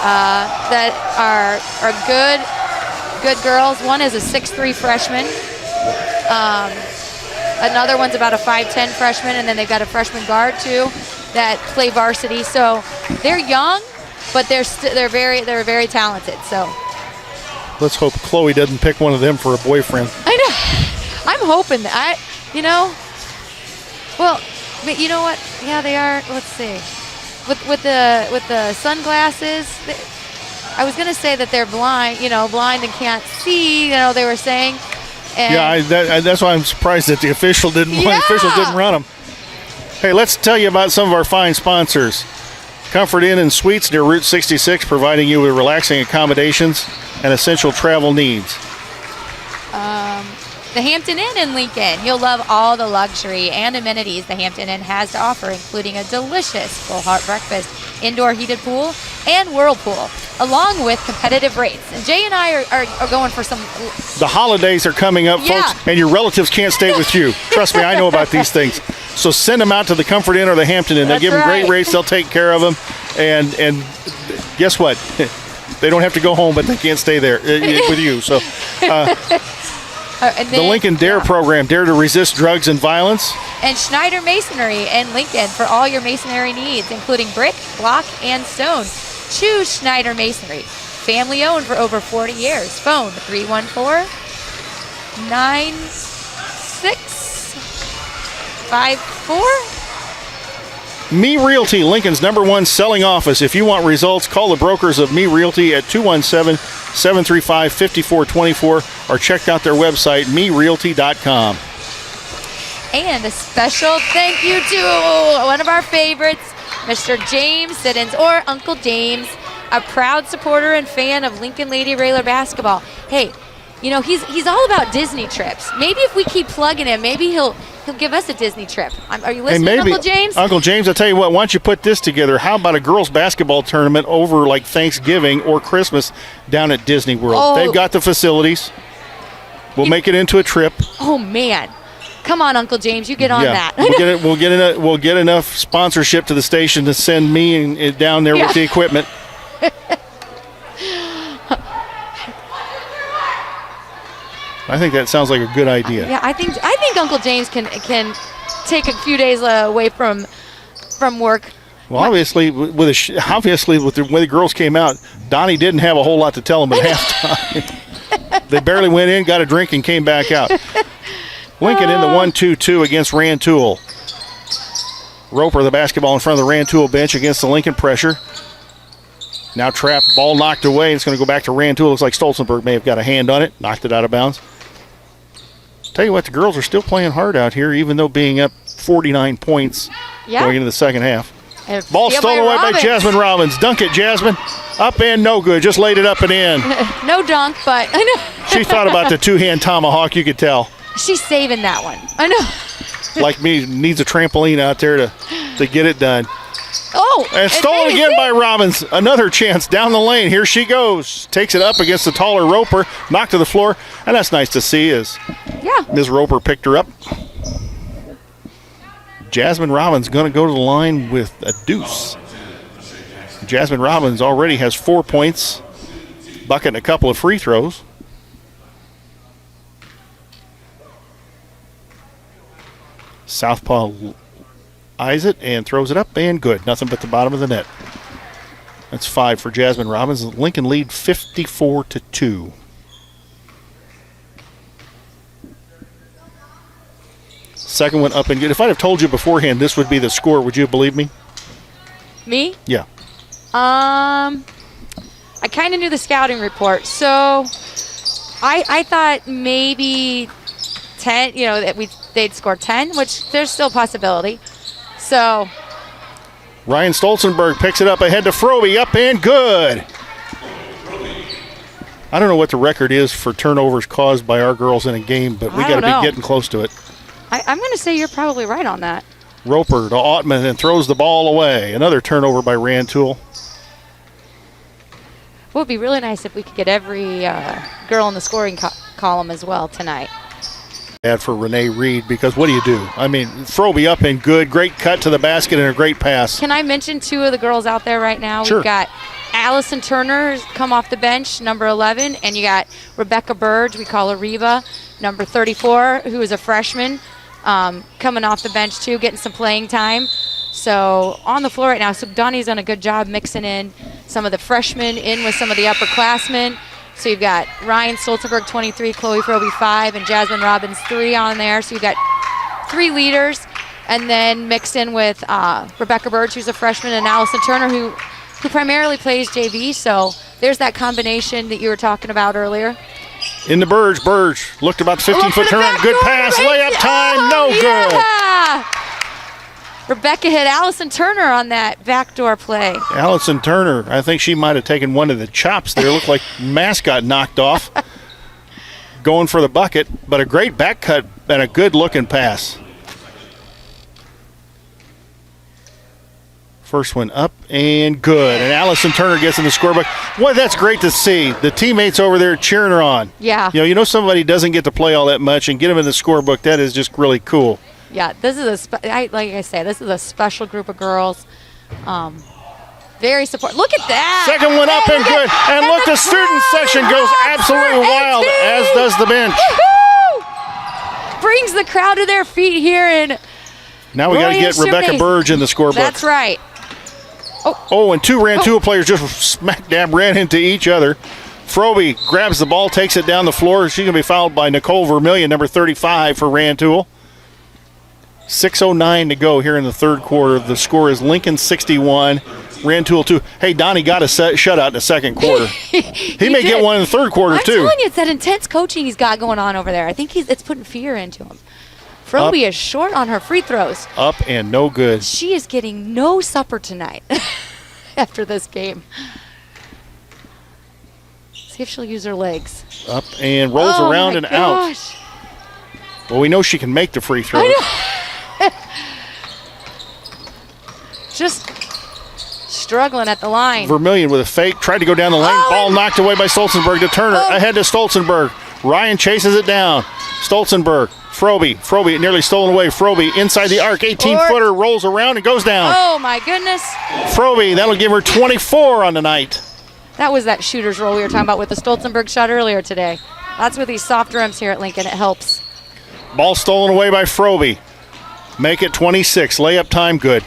that are good girls. One is a 6'3" freshman. Another one's about a 5'10" freshman, and then they've got a freshman guard too that play varsity. So they're young, but they're very talented. So let's hope Chloe doesn't pick one of them for a boyfriend. I know. I'm hoping that well, but you know what? Yeah, they are. Let's see. With the sunglasses, I was gonna say that they're blind. Blind and can't see. They were saying. And that's why I'm surprised that the official didn't run them. Hey, let's tell you about some of our fine sponsors. Comfort Inn and Suites near Route 66, providing you with relaxing accommodations and essential travel needs. The Hampton Inn in Lincoln. You'll love all the luxury and amenities the Hampton Inn has to offer, including a delicious full heart breakfast, indoor heated pool, and whirlpool, along with competitive rates. And Jay and I are going for some. The holidays are coming up, Yeah. folks, and your relatives can't stay with you. Trust me, I know about these things. So send them out to the Comfort Inn or the Hampton Inn. They'll That's give them great right. rates. They'll take care of them. And guess what? They don't have to go home, but they can't stay there with you. So And the then- Lincoln DARE program, Dare to Resist Drugs and Violence. And Schneider Masonry in Lincoln for all your masonry needs, including brick, block, and stone. Choose Schneider Masonry. Family owned for over 40 years. Phone 314-9654. Me Realty, Lincoln's #1 selling office. If you want results, call the brokers of Me Realty at 217-735-5424 or check out their website, merealty.com. And a special thank you to one of our favorites, Mr. James Siddons, or Uncle James, a proud supporter and fan of Lincoln Lady Railer basketball. Hey, you know, he's all about Disney trips. Maybe if we keep plugging him, maybe he'll give us a Disney trip. Are you listening, Uncle James? Uncle James, I'll tell you what, why don't you put this together? How about a girls' basketball tournament over like Thanksgiving or Christmas down at Disney World? Oh. They've got the facilities. We'll make it into a trip. Oh, man. Come on, Uncle James, you get on that. We'll get enough sponsorship to the station to send me and down there with the equipment. I think that sounds like a good idea. Yeah, I think Uncle James can take a few days away from work. Well, obviously, with the way the girls came out, Donnie didn't have a whole lot to tell them at halftime. They barely went in, got a drink, and came back out. Lincoln in the 1-2-2 against Rantoul. Roper, the basketball in front of the Rantoul bench against the Lincoln pressure. Now trapped, ball knocked away. It's going to go back to Rantoul. Looks like Stolzenberg may have got a hand on it, knocked it out of bounds. Tell you what, the girls are still playing hard out here, even though being up 49 points going into the second half. And Ball steal stolen away by Robbins. Jasmine Robbins. Dunk it, Jasmine. Up and no good. Just laid it up and in. No dunk, but I know. She thought about the two-hand tomahawk, you could tell. She's saving that one. I know. Like me, needs a trampoline out there to get it done. Oh, And stolen again by Robbins. Another chance down the lane. Here she goes. Takes it up against the taller Roper. Knocked to the floor. And that's nice to see as Ms. Roper picked her up. Jasmine Robbins going to go to the line with a deuce. Jasmine Robbins already has 4 points. Bucket and a couple of free throws. Southpaw eyes it and throws it up and good. Nothing but the bottom of the net. That's 5 for Jasmine Robbins. Lincoln lead 54-2. Second one up and good. If I'd have told you beforehand this would be the score, would you believe me? Me? Yeah. I kind of knew the scouting report, so I thought maybe 10. You know that they'd score 10, which there's still a possibility. So Ryan Stolzenberg picks it up ahead to Frobe. Up and good. I don't know what the record is for turnovers caused by our girls in a game, but we got to be getting close to it. I'm going to say you're probably right on that. Roper to Ottman and throws the ball away. Another turnover by Rantoul. It would be really nice if we could get every girl in the scoring column as well tonight. Bad for Renee Reed because what do you do? I mean, Frobe up and good. Great cut to the basket and a great pass. Can I mention two of the girls out there right now? Sure. We've got Allison Turner come off the bench, number 11, and you got Rebecca Burge, we call her Reba, number 34, who is a freshman, coming off the bench too, getting some playing time. So on the floor right now, so Donnie's done a good job mixing in some of the freshmen in with some of the upperclassmen. So you've got Ryan Stolzenberg, 23, Chloe Frobe, 5, and Jasmine Robbins, 3 on there. So you've got 3 leaders, and then mixed in with Rebecca Burge, who's a freshman, and Allison Turner, who primarily plays JV. So there's that combination that you were talking about earlier. In the Burge. Burge looked about 15-foot turn. Good pass. Layup time. No good. Rebecca hit Allison Turner on that backdoor play. Allison Turner, I think she might have taken one of the chops there. Looked like mask got knocked off. going for the bucket, but a great back cut and a good-looking pass. First one up and good. And Allison Turner gets in the scorebook. Boy, that's great to see. The teammates over there cheering her on. Yeah. You know somebody doesn't get to play all that much and get them in the scorebook. That is just really cool. Yeah, this is like I say, this is a special group of girls. Very support. Look at that. Second one up and good. And look, the student section goes absolutely wild, as does the bench. Woo-hoo! Brings the crowd to their feet here. And now we got to get Rebecca Burge in the scorebook. That's right. Oh, and two Rantoul players just smack dab ran into each other. Froby grabs the ball, takes it down the floor. She's going to be fouled by Nicole Vermillion, number 35 for Rantoul. 6:09 to go here in the third quarter. The score is Lincoln 61, Rantoul 2. Hey, Donnie got a shutout in the second quarter. he may get one in the third quarter, too. I'm telling you, it's that intense coaching he's got going on over there. I think it's putting fear into him. Froby is short on her free throws. Up and no good. She is getting no supper tonight after this game. See if she'll use her legs. Up and rolls around and out. Well, we know she can make the free throws. Just struggling at the line. Vermillion with a fake, tried to go down the lane. Ball knocked away by Stolzenberg to Turner. Ahead to Stolzenberg. Ryan chases it down. Stolzenberg. Froby nearly stolen away. Froby inside the arc. 18-footer rolls around and goes down. Oh, my goodness. Froby, that'll give her 24 on the night. That was that shooter's roll we were talking about with the Stolzenberg shot earlier today. That's with these soft rims here at Lincoln. It helps. Ball stolen away by Froby. Make it 26. Layup time, good.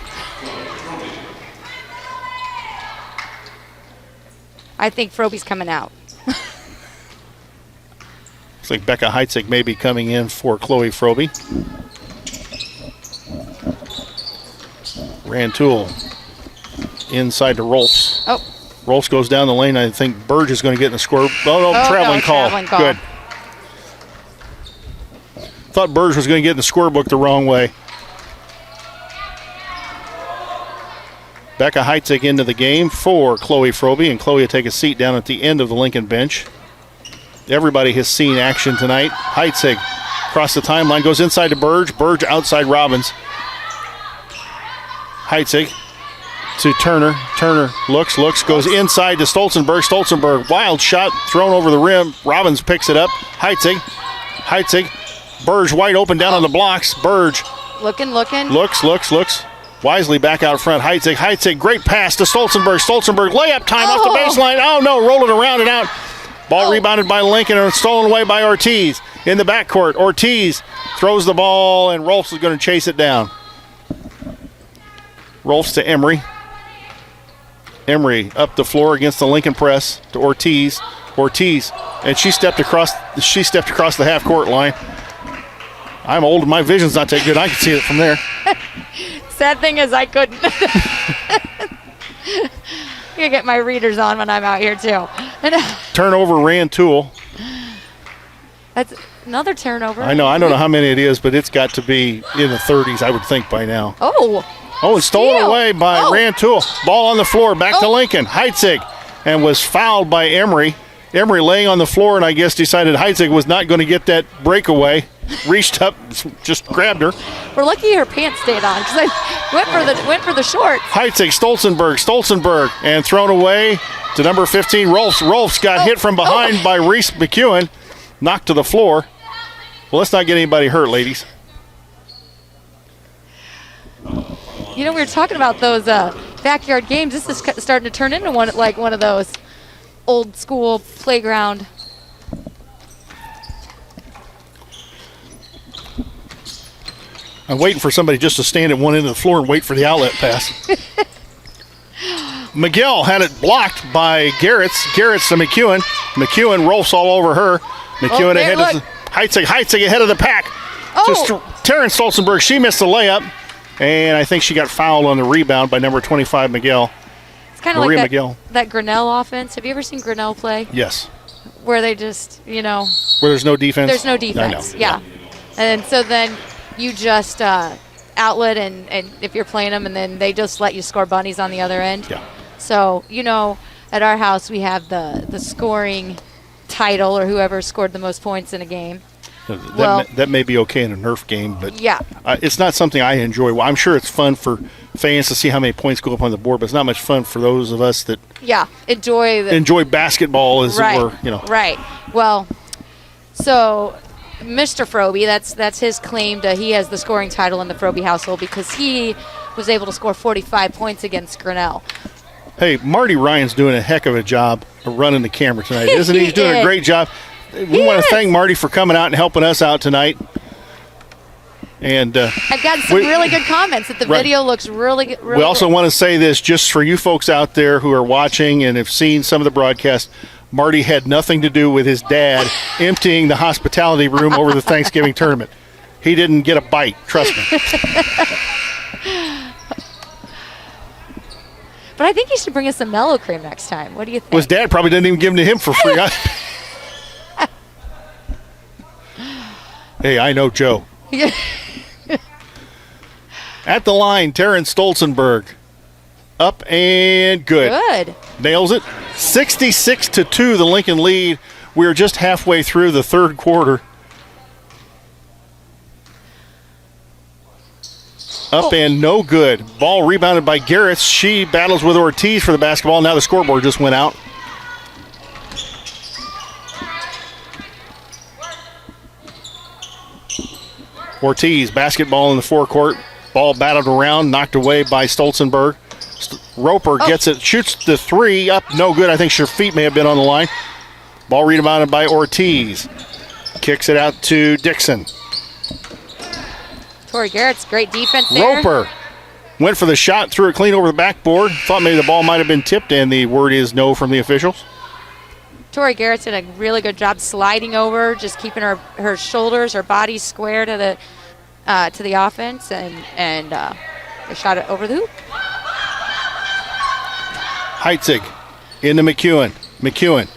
I think Froby's coming out. Looks like Becca Heitzig may be coming in for Chloe Froby. Rantoul inside to Rolfs. Oh. Rolfs goes down the lane. I think Burge is going to get in the score. Traveling call. Good. Thought Burge was going to get in the scorebook the wrong way. Becca Heitzig into the game for Chloe Froby, and Chloe will take a seat down at the end of the Lincoln bench. Everybody has seen action tonight. Heitzig across the timeline, goes inside to Burge. Burge outside Robbins. Heitzig to Turner. Turner looks, goes inside to Stolzenberg. Stolzenberg, wild shot, thrown over the rim. Robbins picks it up. Heitzig. Burge wide open down on the blocks. Burge. Looking. Looks. Wisely back out front. Heitzig, great pass to Stolzenberg. Stolzenberg, layup time off the baseline. Oh, no, roll it around and out. Ball rebounded by Lincoln and stolen away by Ortiz. In the backcourt, Ortiz throws the ball, and Rolfs is going to chase it down. Rolfs to Emery. Emery up the floor against the Lincoln press to Ortiz. And she stepped across the half-court line. I'm old, my vision's not that good. I can see it from there. Sad thing is I couldn't. I gotta get my readers on when I'm out here too. Turnover Rantoul. That's another turnover. I know. I don't know how many it is, but it's got to be in the 30s, I would think, by now. It's stolen away by Rantoul. Ball on the floor, back to Lincoln. Heitzig, and was fouled by Emery. Emery laying on the floor, and I guess decided Heitzig was not going to get that breakaway. Reached up, just grabbed her. We're lucky her pants stayed on because I went for the shorts. Heitzig, Stolzenberg, and thrown away to number 15, Rolfs. Rolfs got hit from behind by Reese McEwen, knocked to the floor. Well, let's not get anybody hurt, ladies. You know, we were talking about those backyard games. This is starting to turn into one of those old school playground. I'm waiting for somebody just to stand at one end of the floor and wait for the outlet pass. Miguel had it blocked by Garrett's to McEwen. McEwen rolls all over her. McEwen ahead of Heitzig ahead of the pack. To Terrence Stolzenberg. She missed the layup, and I think she got fouled on the rebound by number 25, Miguel. It's kind of like that Grinnell offense. Have you ever seen Grinnell play? Yes. Where they just, Where there's no defense? There's no defense, yeah. And so then you just outlet and if you're playing them, and then they just let you score bunnies on the other end. Yeah. So, at our house we have the scoring title or whoever scored the most points in a game. That may be okay in a Nerf game, but Yeah. It's not something I enjoy. Well, I'm sure it's fun for fans to see how many points go up on the board, but it's not much fun for those of us that enjoy basketball, as right. it were. You know. Right. Well, so Mr. Froby, that's his claim to he has the scoring title in the Froby household because he was able to score 45 points against Grinnell. Hey, Marty Ryan's doing a heck of a job of running the camera tonight, isn't he? He's doing a great job. We want to thank Marty for coming out and helping us out tonight. And I've gotten some really good comments that the video looks really good. We also want to say this just for you folks out there who are watching and have seen some of the broadcasts. Marty had nothing to do with his dad emptying the hospitality room over the Thanksgiving tournament. He didn't get a bite, trust me. But I think you should bring us some mellow cream next time. What do you think? Well, his dad probably didn't even give them to him for free. Hey, I know Joe. At the line, Terrence Stolzenberg. Up and good. Good. Nails it. 66-2, the Lincoln lead. We are just halfway through the third quarter. Up and no good. Ball rebounded by Garretts. She battles with Ortiz for the basketball. Now the scoreboard just went out. Ortiz, basketball in the forecourt. Ball battled around, knocked away by Stolzenberg. Roper gets it, shoots the three, up, no good. I think her feet may have been on the line. Ball rebounded by Ortiz. Kicks it out to Dixon. Tori Garrett's great defense there. Roper went for the shot, threw it clean over the backboard. Thought maybe the ball might have been tipped, and the word is no from the officials. Tori Garrett did a really good job sliding over, just keeping her shoulders, her body square to the offense, and they shot it over the hoop. Heitzig into McEwen. McEwen,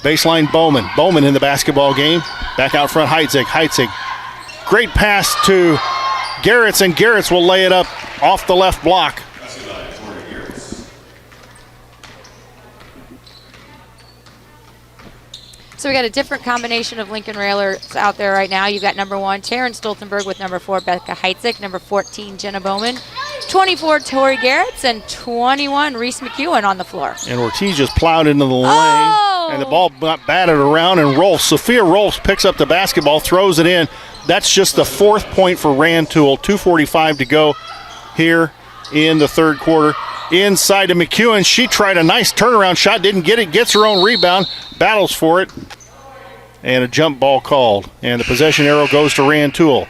baseline Bowman. Bowman in the basketball game. Back out front, Heitzig. Heitzig, great pass to Garretts, and Garretts will lay it up off the left block. So we got a different combination of Lincoln Railers out there right now. You've got number 1, Taryn Stoltenberg, with number 4, Becca Heitzig, number 14, Jenna Bowman, 24, Tori Garretts, and 21, Reese McEwen on the floor. And Ortiz just plowed into the lane, and the ball got batted around, and Rolfs, Sophia Rolfs picks up the basketball, throws it in. That's just the 4th point for Rantoul. 2:45 to go here in the third quarter. Inside to McEwen. She tried a nice turnaround shot, didn't get it, gets her own rebound, battles for it, and a jump ball called. And the possession arrow goes to Rantoul.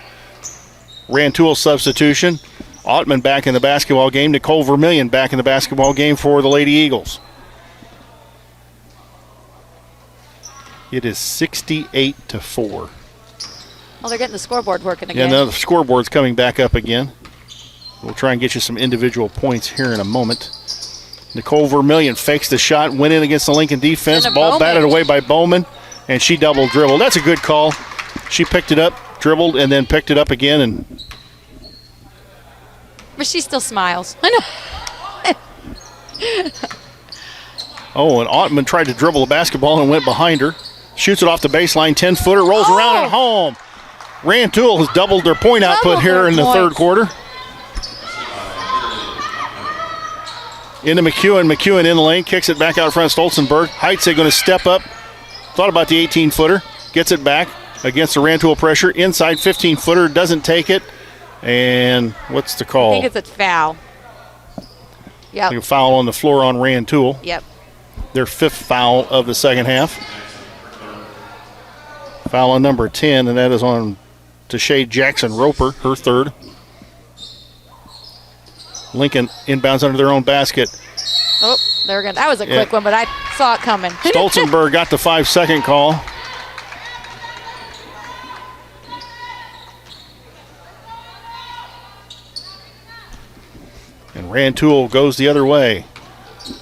Rantoul substitution. Ottman back in the basketball game. Nicole Vermillion back in the basketball game for the Lady Eagles. It is 68-4. Well, they're getting the scoreboard working Yeah, again. now the scoreboard's coming back up again. We'll try and get you some individual points here in a moment. Nicole Vermillion fakes the shot, went in against the Lincoln defense. Ball batted away by Bowman, and she double dribbled. That's a good call. She picked it up, dribbled, and then picked it up again. And but she still smiles. I know. oh, and Ottman tried to dribble the basketball and went behind her. Shoots it off the baseline, 10-footer, rolls around and home. Rantoul has doubled their point output here in the third quarter. Into McEwen. McEwen in the lane, kicks it back out front. Stolzenberg. Heitzig going to step up. Thought about the 18-footer. Gets it back against the Rantoul pressure. Inside 15-footer. Doesn't take it. And what's the call? I think it's a foul. Yep. A foul on the floor on Rantoul. Yep. Their 5th foul of the second half. Foul on number 10, and that is on Tashay Jackson Roper, her 3rd. Lincoln inbounds under their own basket. Oh, they're good. That was a quick one, but I saw it coming. Stolzenberg got the 5-second call. And Rantoul goes the other way.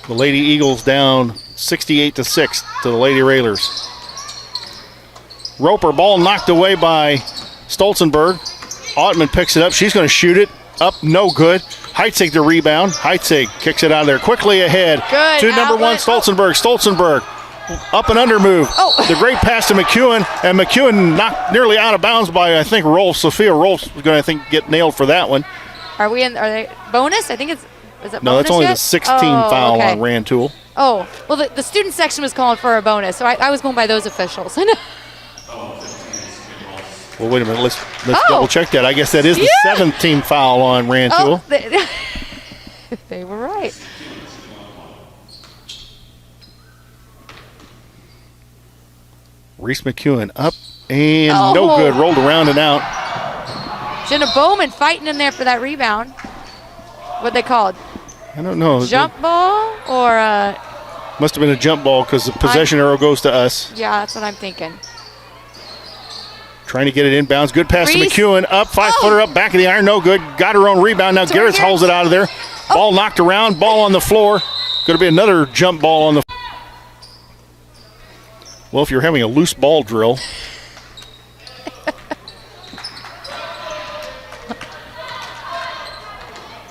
The Lady Eagles down 68-6 to the Lady Railers. Roper, ball knocked away by Stolzenberg. Ottman picks it up. She's going to shoot it. Up, no good. Heitzig the rebound. Heitzig kicks it out of there. Quickly ahead Good to number 1, outlet. Stolzenberg. Stolzenberg Up and under move. Oh. The great pass to McEwen, and McEwen knocked nearly out of bounds by, I think, Rolf. Sophia Rolf is going to, I think, get nailed for that one. Are they bonus? I think it's, is it bonus No, that's only yet? the 16th foul okay. on Rantoul. Oh, well, the student section was calling for a bonus, so I was going by those officials. I know. Well, wait a minute. Let's double check that. I guess that is the 17th foul on Rantoul. Oh, they were right. Reese McEwen up and no good. Rolled around and out. Jenna Bowman fighting in there for that rebound. What they called? I don't know. Jump ball or must have been a jump ball because the possession arrow goes to us. yeah, that's what I'm thinking. Trying to get it inbounds. Good pass Reese. to McEwen. Up, 5-footer up, back of the iron. No good. Got her own rebound. Now Garrett hauls it out of there. Ball knocked around. Ball on the floor. Going to be another jump ball on the. Well, if you're having a loose ball drill.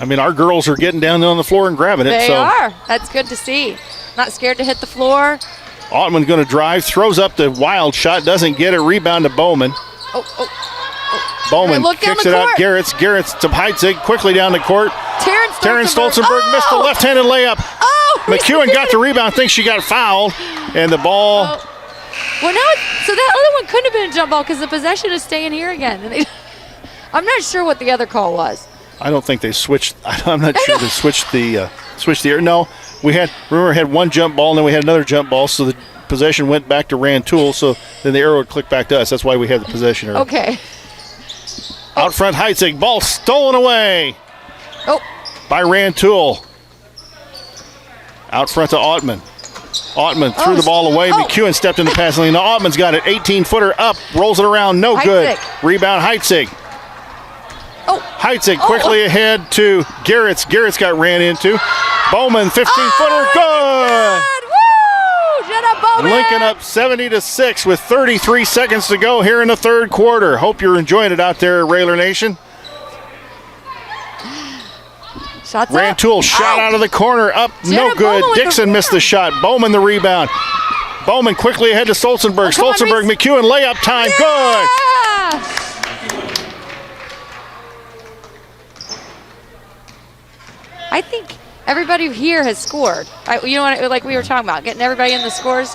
I mean, our girls are getting down there on the floor and grabbing it. They are. That's good to see. Not scared to hit the floor. Ottman's going to drive, throws up the wild shot, doesn't get it. Rebound to Bowman. Bowman kicks it out. Garrett's to Heitzig, quickly down the court. Terrence Stolzenberg missed the left-handed layup. McEwen got the rebound, thinks she got fouled, and the ball. Well, now, so that other one couldn't have been a jump ball because the possession is staying here again. And I'm not sure what the other call was. I don't think they switched. I'm not sure they switched the air. No, we had one jump ball and then we had another jump ball, so the possession went back to Rantoul. So then the arrow would click back to us. That's why we had the possession arrow. Okay. Out front, Heitzig, ball stolen away. By Rantoul. Out front to Ottman. Ottman threw the ball away. McEwen stepped in the passing lane. Now Ottman's got it. 18-footer up, rolls it around, no good. Rebound, Heitzig. Heitzig quickly ahead to Garrett's. Garrett's got ran into. Bowman, 15-footer, good! Woo! Jenna Bowman! Lincoln up 70-6 with 33 seconds to go here in the third quarter. Hope you're enjoying it out there, Railer Nation. Shots Rantoul shot out of the corner, up, no good. Dixon missed the shot. Bowman the rebound. Bowman quickly ahead to Stolzenberg. Stolzenberg, McEwen layup time, good! I think everybody here has scored. You know what, like we were talking about, getting everybody in the scores.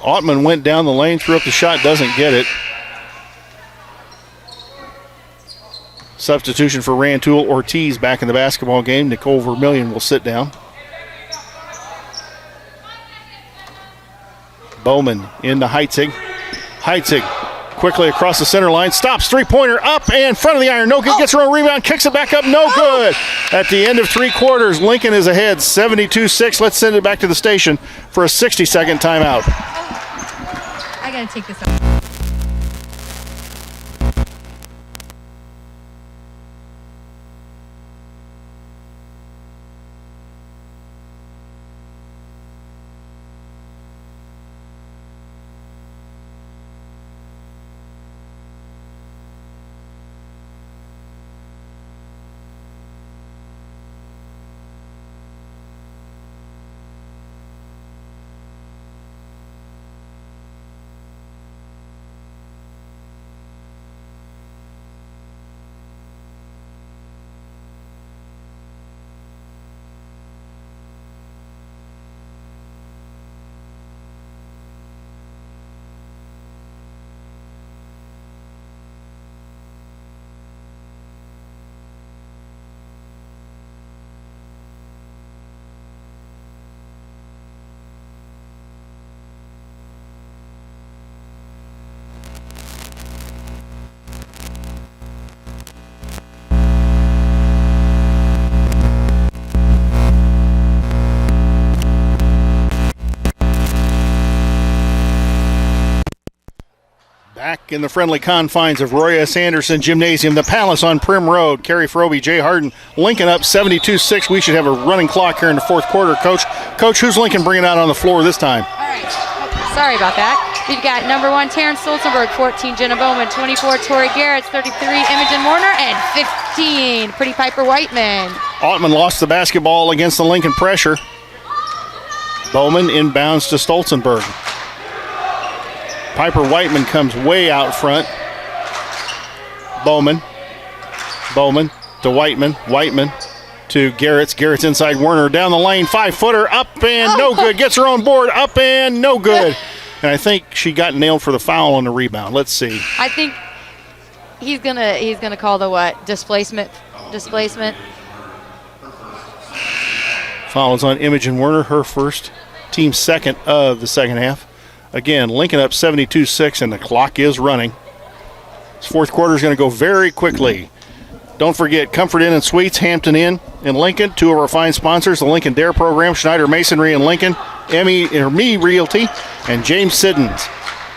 Ottman went down the lane, threw up the shot, doesn't get it. Substitution for Rantoul. Ortiz back in the basketball game. Nicole Vermillion will sit down. Bowman into Heitzig. Heitzig quickly across the center line. Stops, three-pointer up and front of the iron. No good. Gets her own rebound. Kicks it back up. No good. At the end of three quarters, Lincoln is ahead 72-6. Let's send it back to the station for a 60-second timeout. I got to take this out. Back in the friendly confines of Roy S. Anderson Gymnasium, the Palace on Prim Road. Kerry Froby, Jay Harden, Lincoln up 72-6. We should have a running clock here in the fourth quarter, Coach. Coach, who's Lincoln bringing out on the floor this time? All right. Sorry about that. We've got number 1, Terrence Stolzenberg, 14, Jenna Bowman, 24, Tori Garrett, 33, Imogen Warner, and 15, Pretty Piper Whiteman. Ottman lost the basketball against the Lincoln pressure. Bowman inbounds to Stolzenberg. Piper Whiteman comes way out front. Bowman to Whiteman. Whiteman to Garrett's. Garrett's inside Werner. Down the lane. 5-footer. Up and no good. Gets her own board. Up and no good. And I think she got nailed for the foul on the rebound. Let's see. I think he's gonna call the what? Displacement. Foul is on Imogen Werner, her first, team second of the second half. Again, Lincoln up 72-6, and the clock is running. This fourth quarter is going to go very quickly. Don't forget, Comfort Inn and Suites, Hampton Inn in Lincoln, two of our fine sponsors, the Lincoln Dare Program, Schneider Masonry in Lincoln, Me Realty, and James Siddons,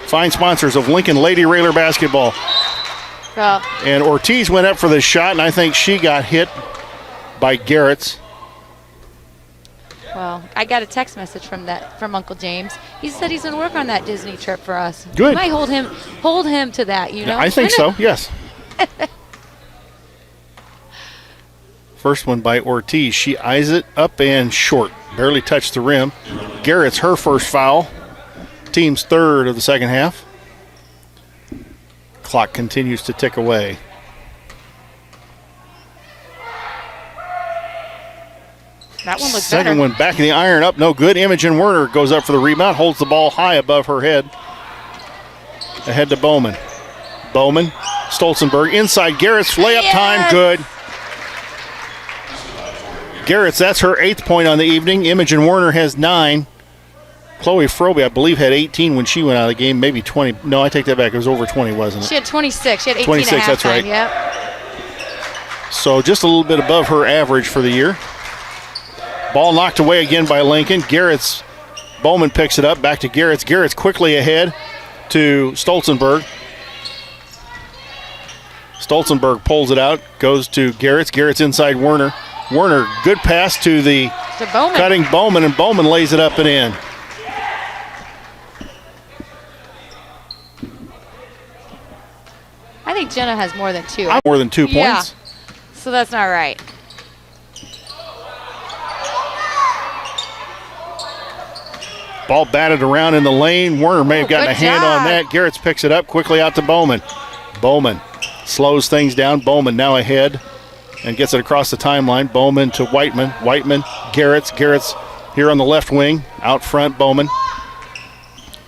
fine sponsors of Lincoln Lady Railer Basketball. Well, And Ortiz went up for the shot, and I think she got hit by Garrett's. Well, I got a text message from Uncle James. He said he's going to work on that Disney trip for us. Good. We might hold him to that, you know? I think so, yes. First one by Ortiz. She eyes it up and short. Barely touched the rim. Garrett's her first foul. Team's third of the second half. Clock continues to tick away. That one looks Second better. one back in the iron, up no good. Imogen Werner goes up for the rebound, holds the ball high above her head. Ahead to Bowman. Stolzenberg inside Garrett's layup time, good. Garrett's, that's her 8th point on the evening. Imogen Werner has 9. Chloe Froby, I believe, had 18 when she went out of the game, maybe 20. No, I take that back. It was over 20, wasn't it? She had 26. She had 18 26, at halftime. that's right. Yep. So just a little bit above her average for the year. Ball knocked away again by Lincoln. Bowman picks it up, back to Garrett's. Garrett's quickly ahead to Stolzenberg. Stolzenberg pulls it out, goes to Garrett's. Garrett's inside Werner. Werner, good pass to the Bowman. cutting Bowman, and Bowman lays it up and in. I think Jenna has more than 2. More than 2 points. Yeah. So that's not right. Ball batted around in the lane. Werner may have gotten a good hand on job. that. Garrett's picks it up quickly out to Bowman. Bowman slows things down. Bowman now ahead and gets it across the timeline. Bowman to Whiteman. Garrett's here on the left wing. Out front, Bowman,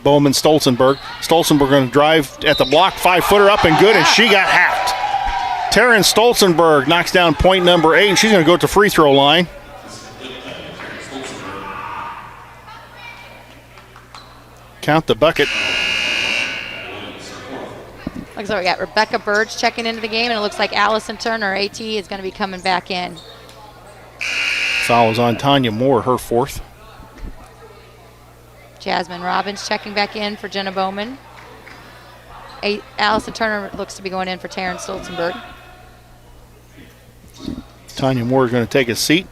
Stolzenberg. Stolzenberg going to drive at the block. 5-footer up and good, and she got hacked. Taryn Stolzenberg knocks down point number 8, and she's going to go to free throw line. Count the bucket. Looks like we got Rebecca Burge checking into the game, and it looks like Allison Turner, AT, is going to be coming back in. Foul is on Tanya Moore, her 4th. Jasmine Robbins checking back in for Jenna Bowman. Allison Turner looks to be going in for Taryn Stolzenberg. Tanya Moore is going to take a seat.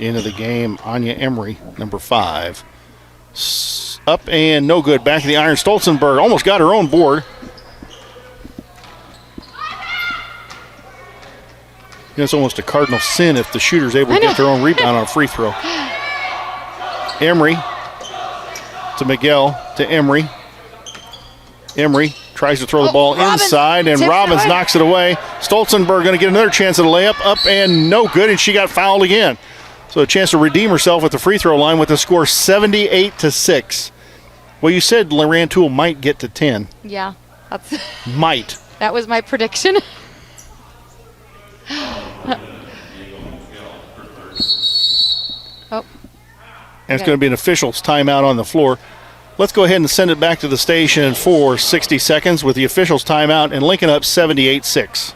Into the game, Anya Emery, number 5. Up and no good. Back to the iron. Stolzenberg almost got her own board. It's almost a cardinal sin if the shooter's able to get their own rebound on a free throw. Emery to Miguel to Emery. Emery tries to throw the ball Robbins inside, and tips it Robbins away. knocks it away. Stolzenberg going to get another chance at a layup. Up and no good, and she got fouled again. So a chance to redeem herself at the free throw line with the score 78-6. Well, you said Rantoul might get to 10. Yeah, Might. that was my prediction. Oh, And it's going to be an official's timeout on the floor. Let's go ahead and send it back to the station for 60 seconds with the official's timeout and Lincoln up 78-6.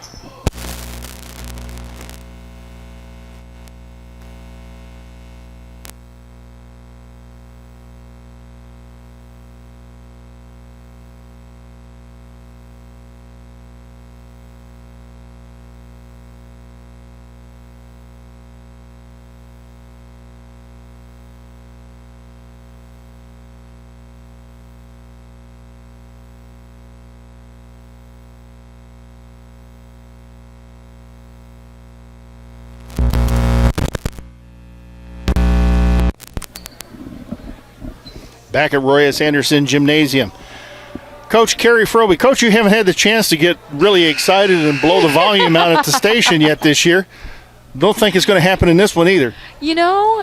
back at Roy S. Anderson Gymnasium. Coach Carrie Frobe. Coach, you haven't had the chance to get really excited and blow the volume out at the station yet this year. Don't think it's going to happen in this one either. You know,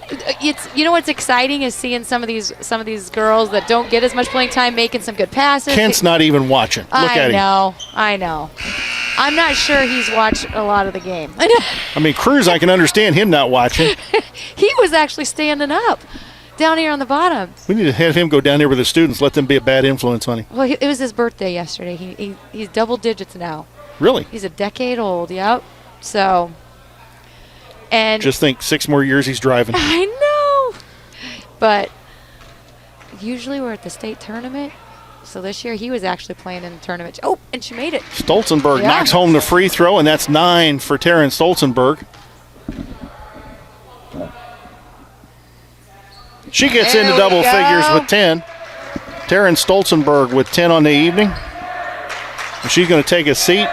what's exciting is seeing some of these girls that don't get as much playing time making some good passes. Kent's not even watching. Look at him. I know. I'm not sure he's watched a lot of the game. I mean, Cruz, I can understand him not watching. He was actually standing up down here on the bottom. We need to have him go down there with the students. Let them be a bad influence on him. Well, it was his birthday yesterday. He's double digits now. Really? He's a decade old. Yep. So. And just think 6 more years he's driving. I know. But usually we're at the state tournament. So this year he was actually playing in the tournament. Oh, and she made it. Stolzenberg knocks home the free throw, and that's 9 for Taryn Stolzenberg. She gets into double figures with 10. Taryn Stolzenberg with 10 on the evening. And she's going to take a seat.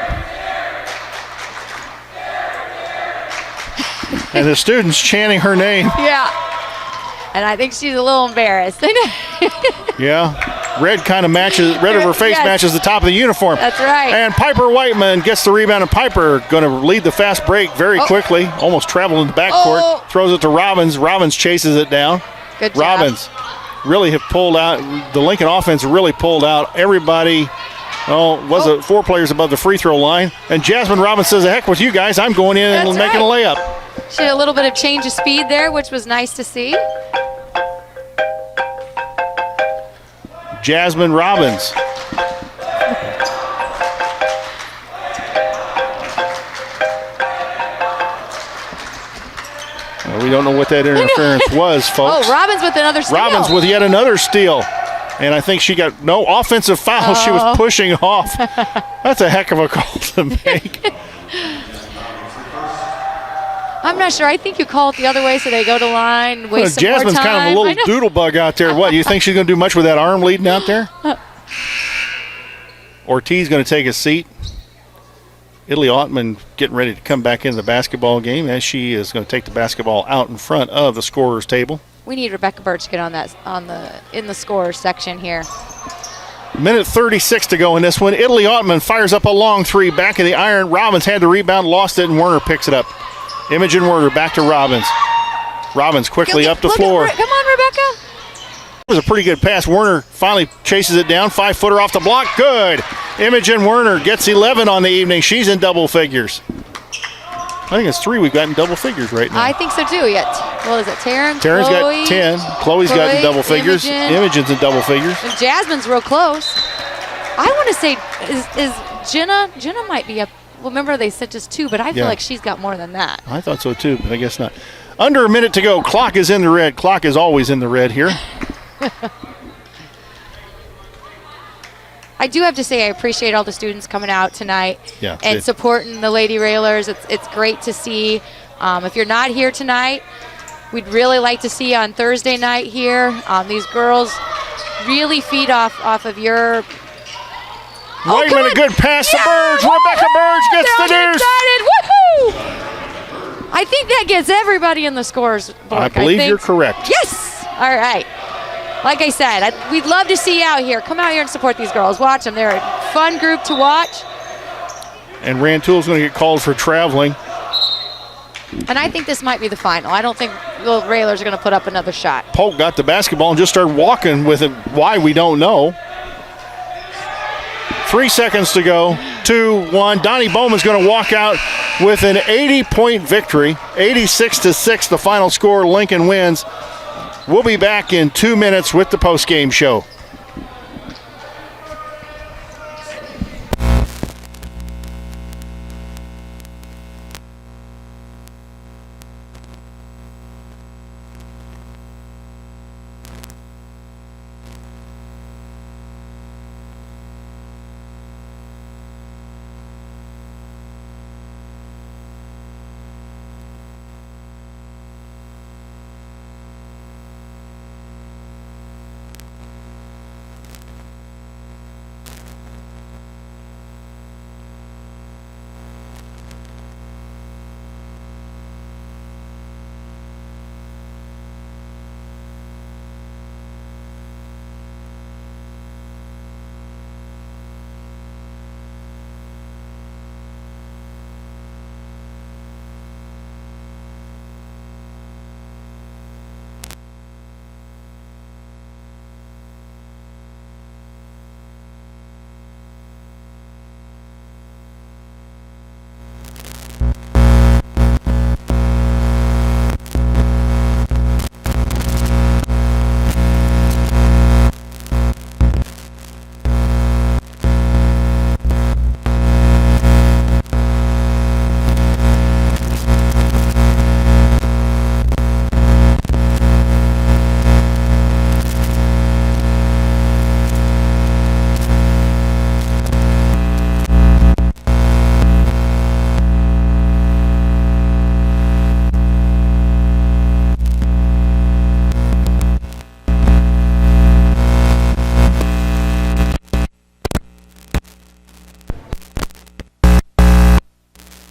And the students chanting her name. Yeah. And I think she's a little embarrassed. Yeah. Red kind of matches, red of her face matches the top of the uniform. That's right. And Piper Whiteman gets the rebound, and Piper going to lead the fast break very quickly. Almost traveling the backcourt. Throws it to Robbins. Robbins chases it down. Good job. Robbins really have pulled out. The Lincoln offense really pulled out. Everybody, was it 4 players above the free throw line. And Jasmine Robbins says, the heck with you guys. I'm going in and making a layup. She had a little bit of change of speed there, which was nice to see. Jasmine Robbins. We don't know what that interference was, folks. Oh, Robbins with another steal. Robbins with yet another steal. And I think she got no offensive foul. She was pushing off. That's a heck of a call to make. I'm not sure. I think you call it the other way so they go to line, waste some Jasmine's more time. kind of a little doodle bug out there. What, you think she's going to do much with that arm leading out there? Ortiz going to take a seat. Italy Ottman getting ready to come back into the basketball game as she is going to take the basketball out in front of the scorer's table. We need Rebecca Birch to get on that in the scorer's section here. Minute 36 to go in this one. Italy Ottman fires up a long 3 back of the iron. Robbins had the rebound, lost it, and Werner picks it up. Imogen Werner back to Robbins. Robbins quickly up the floor. Come on, Rebecca. It was a pretty good pass. Werner finally chases it down. 5-footer off the block. Good. Imogen Werner gets 11 on the evening. She's in double figures. I think it's 3 we've got in double figures right now. I think so too. Well, is it Taryn? Taryn's Chloe, got 10. Chloe's got in double figures. Imogen's in double figures. And Jasmine's real close. I want to say, is Jenna? Jenna might be up. Well, remember they said just 2, but I feel like she's got more than that. I thought so too, but I guess not. Under a minute to go. Clock is in the red. Clock is always in the red here. I do have to say I appreciate all the students coming out tonight and supporting the Lady Railers. It's great to see. If you're not here tonight, we'd really like to see you on Thursday night here. These girls really feed off of your. Whiteman, a good pass to Burge. Rebecca Burge gets the deuce. Woohoo! I think that gets everybody in the scores book. I believe you're correct. Yes! All right. Like I said, we'd love to see you out here. Come out here and support these girls. Watch them. They're a fun group to watch. And Rantoul's going to get called for traveling. And I think this might be the final. I don't think the Railers are going to put up another shot. Polk got the basketball and just started walking with it. Why, we don't know. 3 seconds to go. 2-1. Donnie Bowman's going to walk out with an 80-point victory. 86-6, the final score. Lincoln wins. We'll be back in 2 minutes with the postgame show.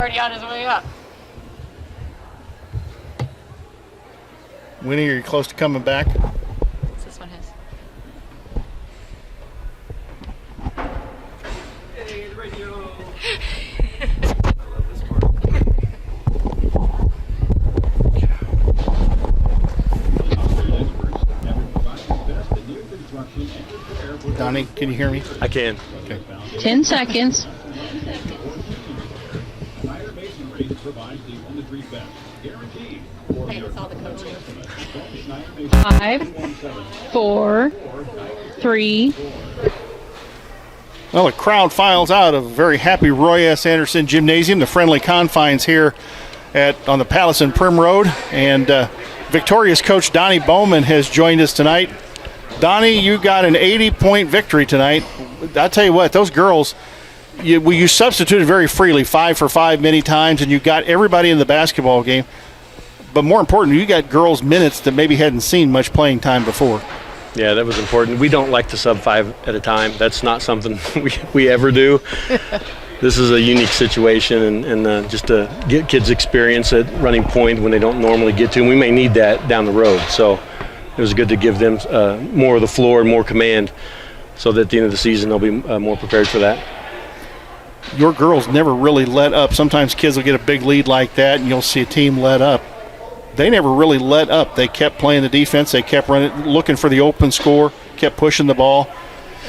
already on his way up. Winnie, are you close to coming back? What's this one his? Hey, the radio. Donnie, can you hear me? I can. Okay. 10 seconds. Hey, it's all the coaches. 5, 4, 3. Well, the crowd files out of a very happy Roy S. Anderson Gymnasium, the friendly confines here on the Palace and Prim Road. And victorious coach Donnie Bowman has joined us tonight. Donnie, you got an 80-point victory tonight. I'll tell you what, those girls, you substituted very freely, 5 for 5 many times, and you got everybody in the basketball game. But more important, you got girls minutes that maybe hadn't seen much playing time before. Yeah, that was important. We don't like to sub 5 at a time. That's not something we ever do. This is a unique situation, and just to get kids experience at running point when they don't normally get to. And we may need that down the road. So it was good to give them more of the floor and more command so that at the end of the season they'll be more prepared for that. Your girls never really let up. Sometimes kids will get a big lead like that, and you'll see a team let up. They never really let up. They kept playing the defense. They kept running, looking for the open score, kept pushing the ball,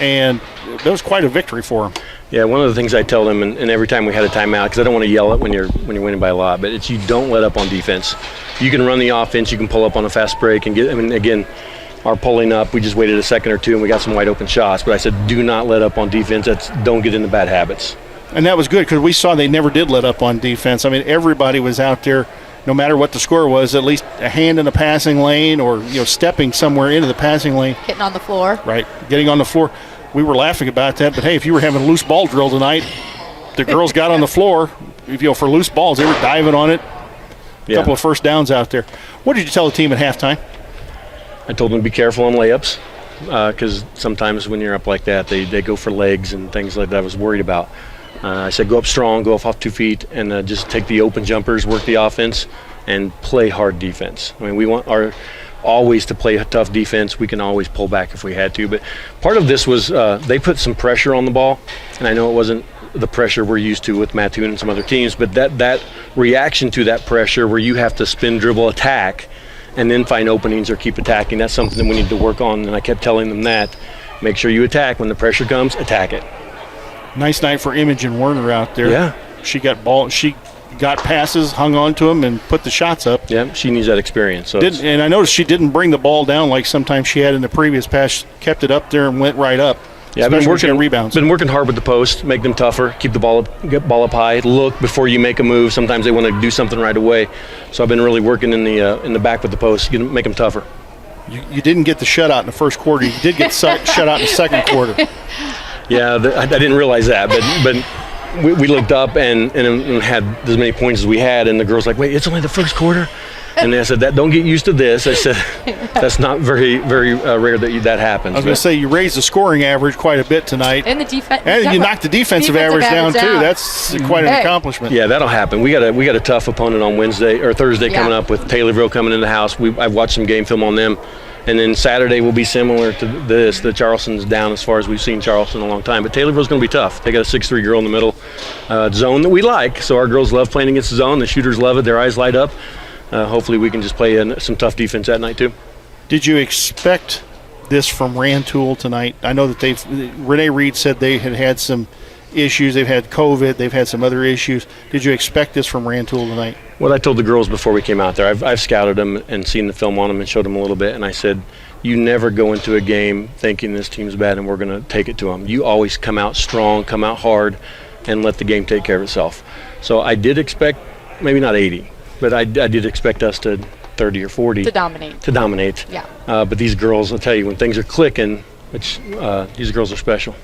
and that was quite a victory for them. Yeah, one of the things I tell them, and every time we had a timeout, because I don't want to yell it when you're winning by a lot, but it's you don't let up on defense. You can run the offense, you can pull up on a fast break, and get. I mean, again, our pulling up, we just waited a second or two, and we got some wide open shots. But I said, do not let up on defense. Don't get into bad habits. And that was good because we saw they never did let up on defense. I mean, everybody was out there. No matter what the score was, at least a hand in the passing lane or stepping somewhere into the passing lane. Getting on the floor. Right, getting on the floor. We were laughing about that, but hey, if you were having a loose ball drill tonight, the girls got on the floor. For loose balls, they were diving on it. A couple of first downs out there. What did you tell the team at halftime? I told them to be careful on layups because sometimes when you're up like that, they go for legs and things like that I was worried about. I said go up strong, go off 2 feet, and just take the open jumpers, work the offense, and play hard defense. I mean, we want always to play a tough defense. We can always pull back if we had to. But part of this was they put some pressure on the ball, and I know it wasn't the pressure we're used to with Mattoon and some other teams, but that reaction to that pressure where you have to spin, dribble, attack, and then find openings or keep attacking, that's something that we need to work on, and I kept telling them that. Make sure you attack. When the pressure comes, attack it. Nice night for Imogen Werner out there. Yeah. She got passes, hung on to them, and put the shots up. Yeah, she needs that experience. So and I noticed she didn't bring the ball down like sometimes she had in the previous pass. Kept it up there and went right up. Yeah, I've been working rebounds. Been working hard with the post, make them tougher, keep the ball up high, look before you make a move. Sometimes they want to do something right away. So I've been really working in the back with the post, make them tougher. You didn't get the shutout in the first quarter. You did get shut out in the second quarter. Yeah, I didn't realize that, but we looked up and had as many points as we had, and the girls like, wait, it's only the first quarter? And I said, don't get used to this. I said, that's not very, very rare that happens. I was going to say, you raised the scoring average quite a bit tonight. And the defense. And you knocked the defensive average down, too. That's quite an accomplishment. Yeah, that'll happen. We got a tough opponent on Thursday coming up with Taylorville coming in the house. I've watched some game film on them. And then Saturday will be similar to this. The Charleston's down as far as we've seen Charleston in a long time. But Taylorville's going to be tough. They got a 6'3" girl in the middle zone that we like. So our girls love playing against the zone. The shooters love it. Their eyes light up. Hopefully we can just play some tough defense that night too. Did you expect this from Rantoul tonight? I know that Renee Reed said they had some issues. They've had COVID. They've had some other issues. Did you expect this from Rantoul tonight? Well, I told the girls before we came out there, I've scouted them and seen the film on them and showed them a little bit, and I said, you never go into a game thinking this team's bad and we're going to take it to them. You always come out strong, come out hard, and let the game take care of itself. So I did expect, maybe not 80, but I did expect us to 30 or 40. To dominate. Yeah. But these girls, I'll tell you, when things are clicking, these girls are special.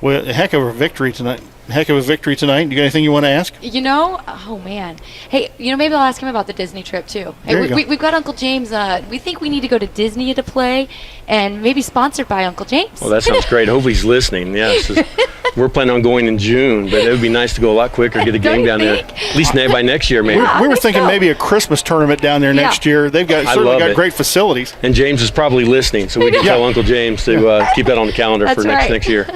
Well, a heck of a victory tonight. Do you got anything you want to ask? Oh man. Hey, maybe I'll ask him about the Disney trip too. Hey, we've got Uncle James. We think we need to go to Disney to play, and maybe sponsored by Uncle James. Well, that sounds great. Hopefully he's listening. Yes. We're planning on going in June, but it would be nice to go a lot quicker, get a Don't game you down there. think? At least by next year, maybe. Yeah. We were think thinking so. maybe a Christmas tournament down there next year. They've got I certainly love got it. great facilities. And James is probably listening, so we can tell Uncle James to keep that on the calendar That's for right. next year.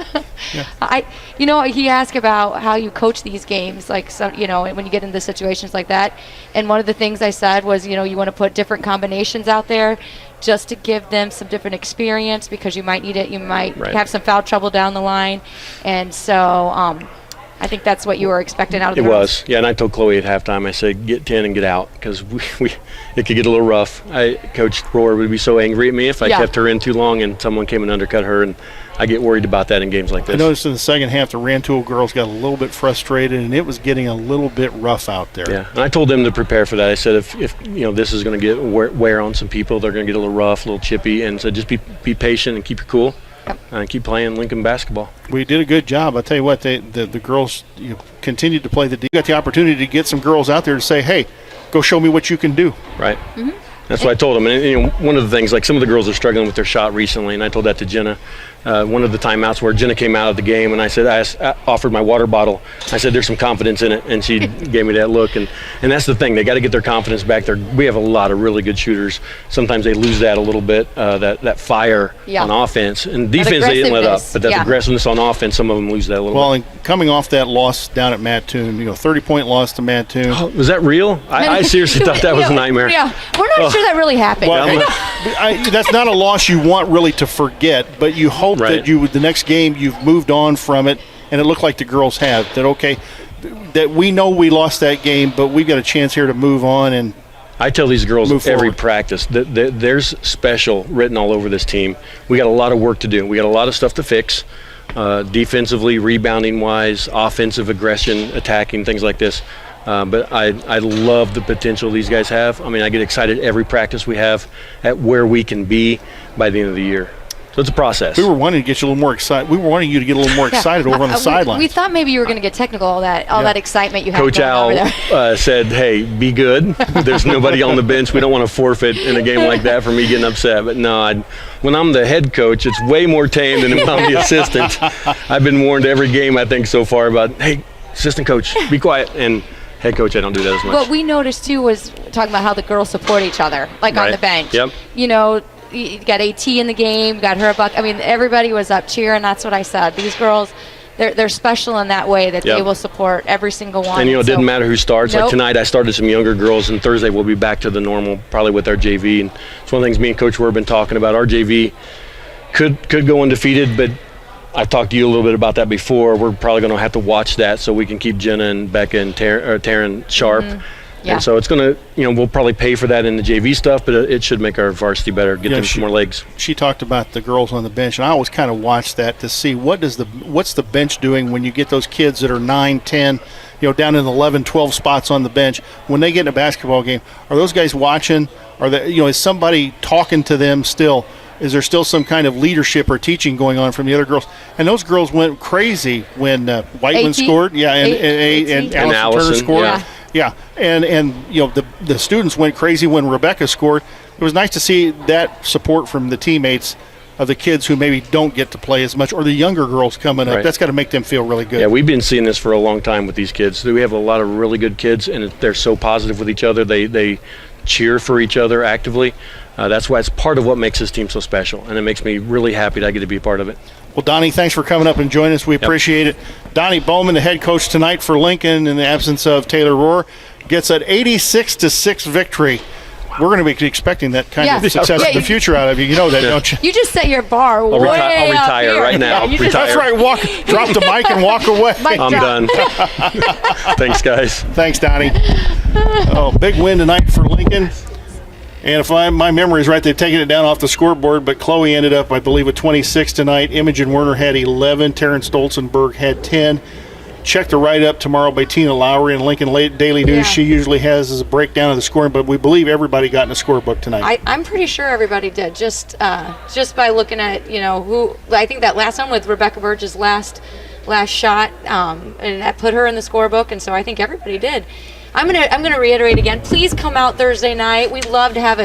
He asked about how you coach these games, like, so, when you get into situations like that. And one of the things I said was, you want to put different combinations out there just to give them some different experience because you might need it. You might have some foul trouble down the line. And so I think that's what you were expecting out of the It girls. was, yeah. And I told Chloe at halftime, I said, get 10 and get out because it could get a little rough. Coach Rohr would be so angry at me if I kept her in too long and someone came and undercut her, and I get worried about that in games like this. I noticed in the second half the Rantoul girls got a little bit frustrated, and it was getting a little bit rough out there. Yeah, and I told them to prepare for that. I said, if this is going to get wear on some people, they're going to get a little rough, a little chippy, and so just be patient and keep your cool. And keep playing Lincoln basketball. We did a good job. I tell you what, the girls continued to play you got the opportunity to get some girls out there to say, hey, go show me what you can do. Right. Mm-hmm. That's what I told them. And one of the things, like some of the girls are struggling with their shot recently, and I told that to Jenna. One of the timeouts where Jenna came out of the game, and I said, I offered my water bottle. I said, there's some confidence in it, and she gave me that look. And that's the thing. They got to get their confidence back there. We have a lot of really good shooters. Sometimes they lose that a little bit, that fire on offense. And defense, they didn't let up. But that aggressiveness on offense, some of them lose that a little bit. Well, and coming off that loss down at Mattoon, 30-point loss to Mattoon. Oh, was that real? I seriously thought that was a nightmare. Yeah, we're not sure that really happened. Well, that's not a loss you want really to forget, but you hope that the next game you've moved on from it, and it looked like the girls have. That we know we lost that game, but we've got a chance here to move on. And I tell these girls every forward. practice that there's special written all over this team. We got a lot of work to do. We got a lot of stuff to fix, defensively, rebounding-wise, offensive aggression, attacking, things like this. But I love the potential these guys have. I mean, I get excited every practice we have at where we can be by the end of the year. So it's a process. We were wanting to get you a little more excited. We were wanting you to get a little more excited over on the sidelines. We thought maybe you were going to get technical, all that excitement you had Coach going over Al there. said, hey, be good. There's nobody on the bench. We don't want to forfeit in a game like that for me getting upset. But no, when I'm the head coach, it's way more tame than when I'm the assistant. I've been warned every game, I think, so far about, hey, assistant coach, be quiet. And head coach, I don't do that as much. What we noticed, too, was talking about how the girls support each other, like on the bench. Yep. You got AT in the game, got her a buck. I mean, everybody was up cheering. That's what I said. These girls, they're special in that way that they will support every single one. And, it didn't matter who starts. Nope. Like tonight, I started some younger girls, and Thursday we'll be back to the normal, probably with our JV. And it's one of the things me and Coach Rohr have been talking about. Our JV could go undefeated, but I've talked to you a little bit about that before. We're probably going to have to watch that so we can keep Jenna and Becca and Taryn sharp. Mm-hmm. Yeah. And so it's going to, we'll probably pay for that in the JV stuff, but it should make our varsity better, get them some more legs. She talked about the girls on the bench, and I always kind of watch that to see what's the bench doing when you get those kids that are 9, 10, down in 11, 12 spots on the bench. When they get in a basketball game, are those guys watching? Are they, is somebody talking to them still? Is there still some kind of leadership or teaching going on from the other girls? And those girls went crazy when Whiteman scored. Yeah, and Allison Turner scored. Yeah, and the students went crazy when Rebecca scored. It was nice to see that support from the teammates of the kids who maybe don't get to play as much, or the younger girls coming up. That's got to make them feel really good. Yeah, we've been seeing this for a long time with these kids. We have a lot of really good kids, and they're so positive with each other. They cheer for each other actively. That's why it's part of what makes this team so special, and it makes me really happy that I get to be a part of it. Well, Donnie, thanks for coming up and joining us. We appreciate it. Donnie Bowman, the head coach tonight for Lincoln in the absence of Taylor Rohr, gets an 86-6 victory. We're going to be expecting that kind of success in the future out of you. You know that, don't you? You just set your bar I'll retire right now. Retire. That's right. Drop the mic and walk away. I'm done. Thanks, guys. Thanks, Donnie. Big win tonight for Lincoln. And if my memory is right, they've taken it down off the scoreboard, but Chloe ended up, I believe, with 26 tonight. Imogen Werner had 11. Terrence Stolzenberg had 10. Check the write-up tomorrow by Tina Lowry in Lincoln Daily News. She usually has as a breakdown of the scoring, but we believe everybody got in the scorebook tonight. I'm pretty sure everybody did, just by looking at, who. I think that last one with Rebecca Burge's last shot, and that put her in the scorebook, and so I think everybody did. I'm gonna reiterate again. Please come out Thursday night. We'd love to have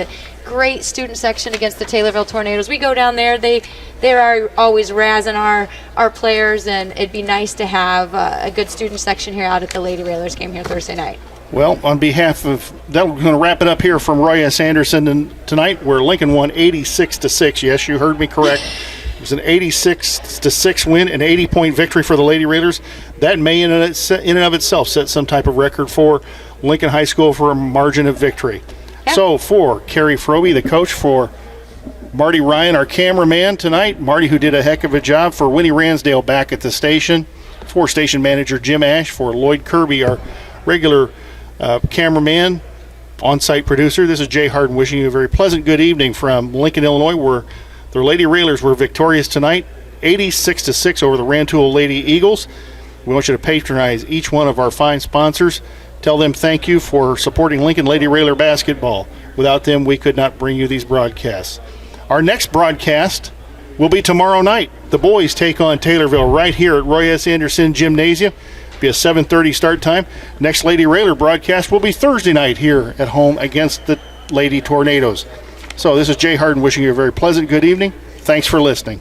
great student section against the Taylorville Tornadoes. We go down there, they are always razzing our players, and it'd be nice to have a good student section here out at the Lady Railers game here Thursday night. Well, on behalf of that, we're going to wrap it up here from Roy S. Anderson and tonight, where Lincoln won 86-6. Yes, you heard me correct. It was an 86-6 win, an 80-point victory for the Lady Raiders. That may in and of itself set some type of record for Lincoln High School for a margin of victory. Yep. So for Carrie Frobe, the coach, for Marty Ryan, our cameraman tonight, Marty, who did a heck of a job, for Winnie Ransdale back at the station, for station manager Jim Ash, for Lloyd Kirby, our regular cameraman, on-site producer. This is Jay Harden wishing you a very pleasant good evening from Lincoln, Illinois, where the Lady Railers were victorious tonight, 86-6 over the Rantoul Lady Eagles. We want you to patronize each one of our fine sponsors. Tell them thank you for supporting Lincoln Lady Railer basketball. Without them, we could not bring you these broadcasts. Our next broadcast will be tomorrow night. The boys take on Taylorville right here at Roy S. Anderson Gymnasium. Be a 7:30 start time. Next Lady Railer broadcast will be Thursday night here at home against the Lady Tornadoes. So this is Jay Harden wishing you a very pleasant good evening. Thanks for listening.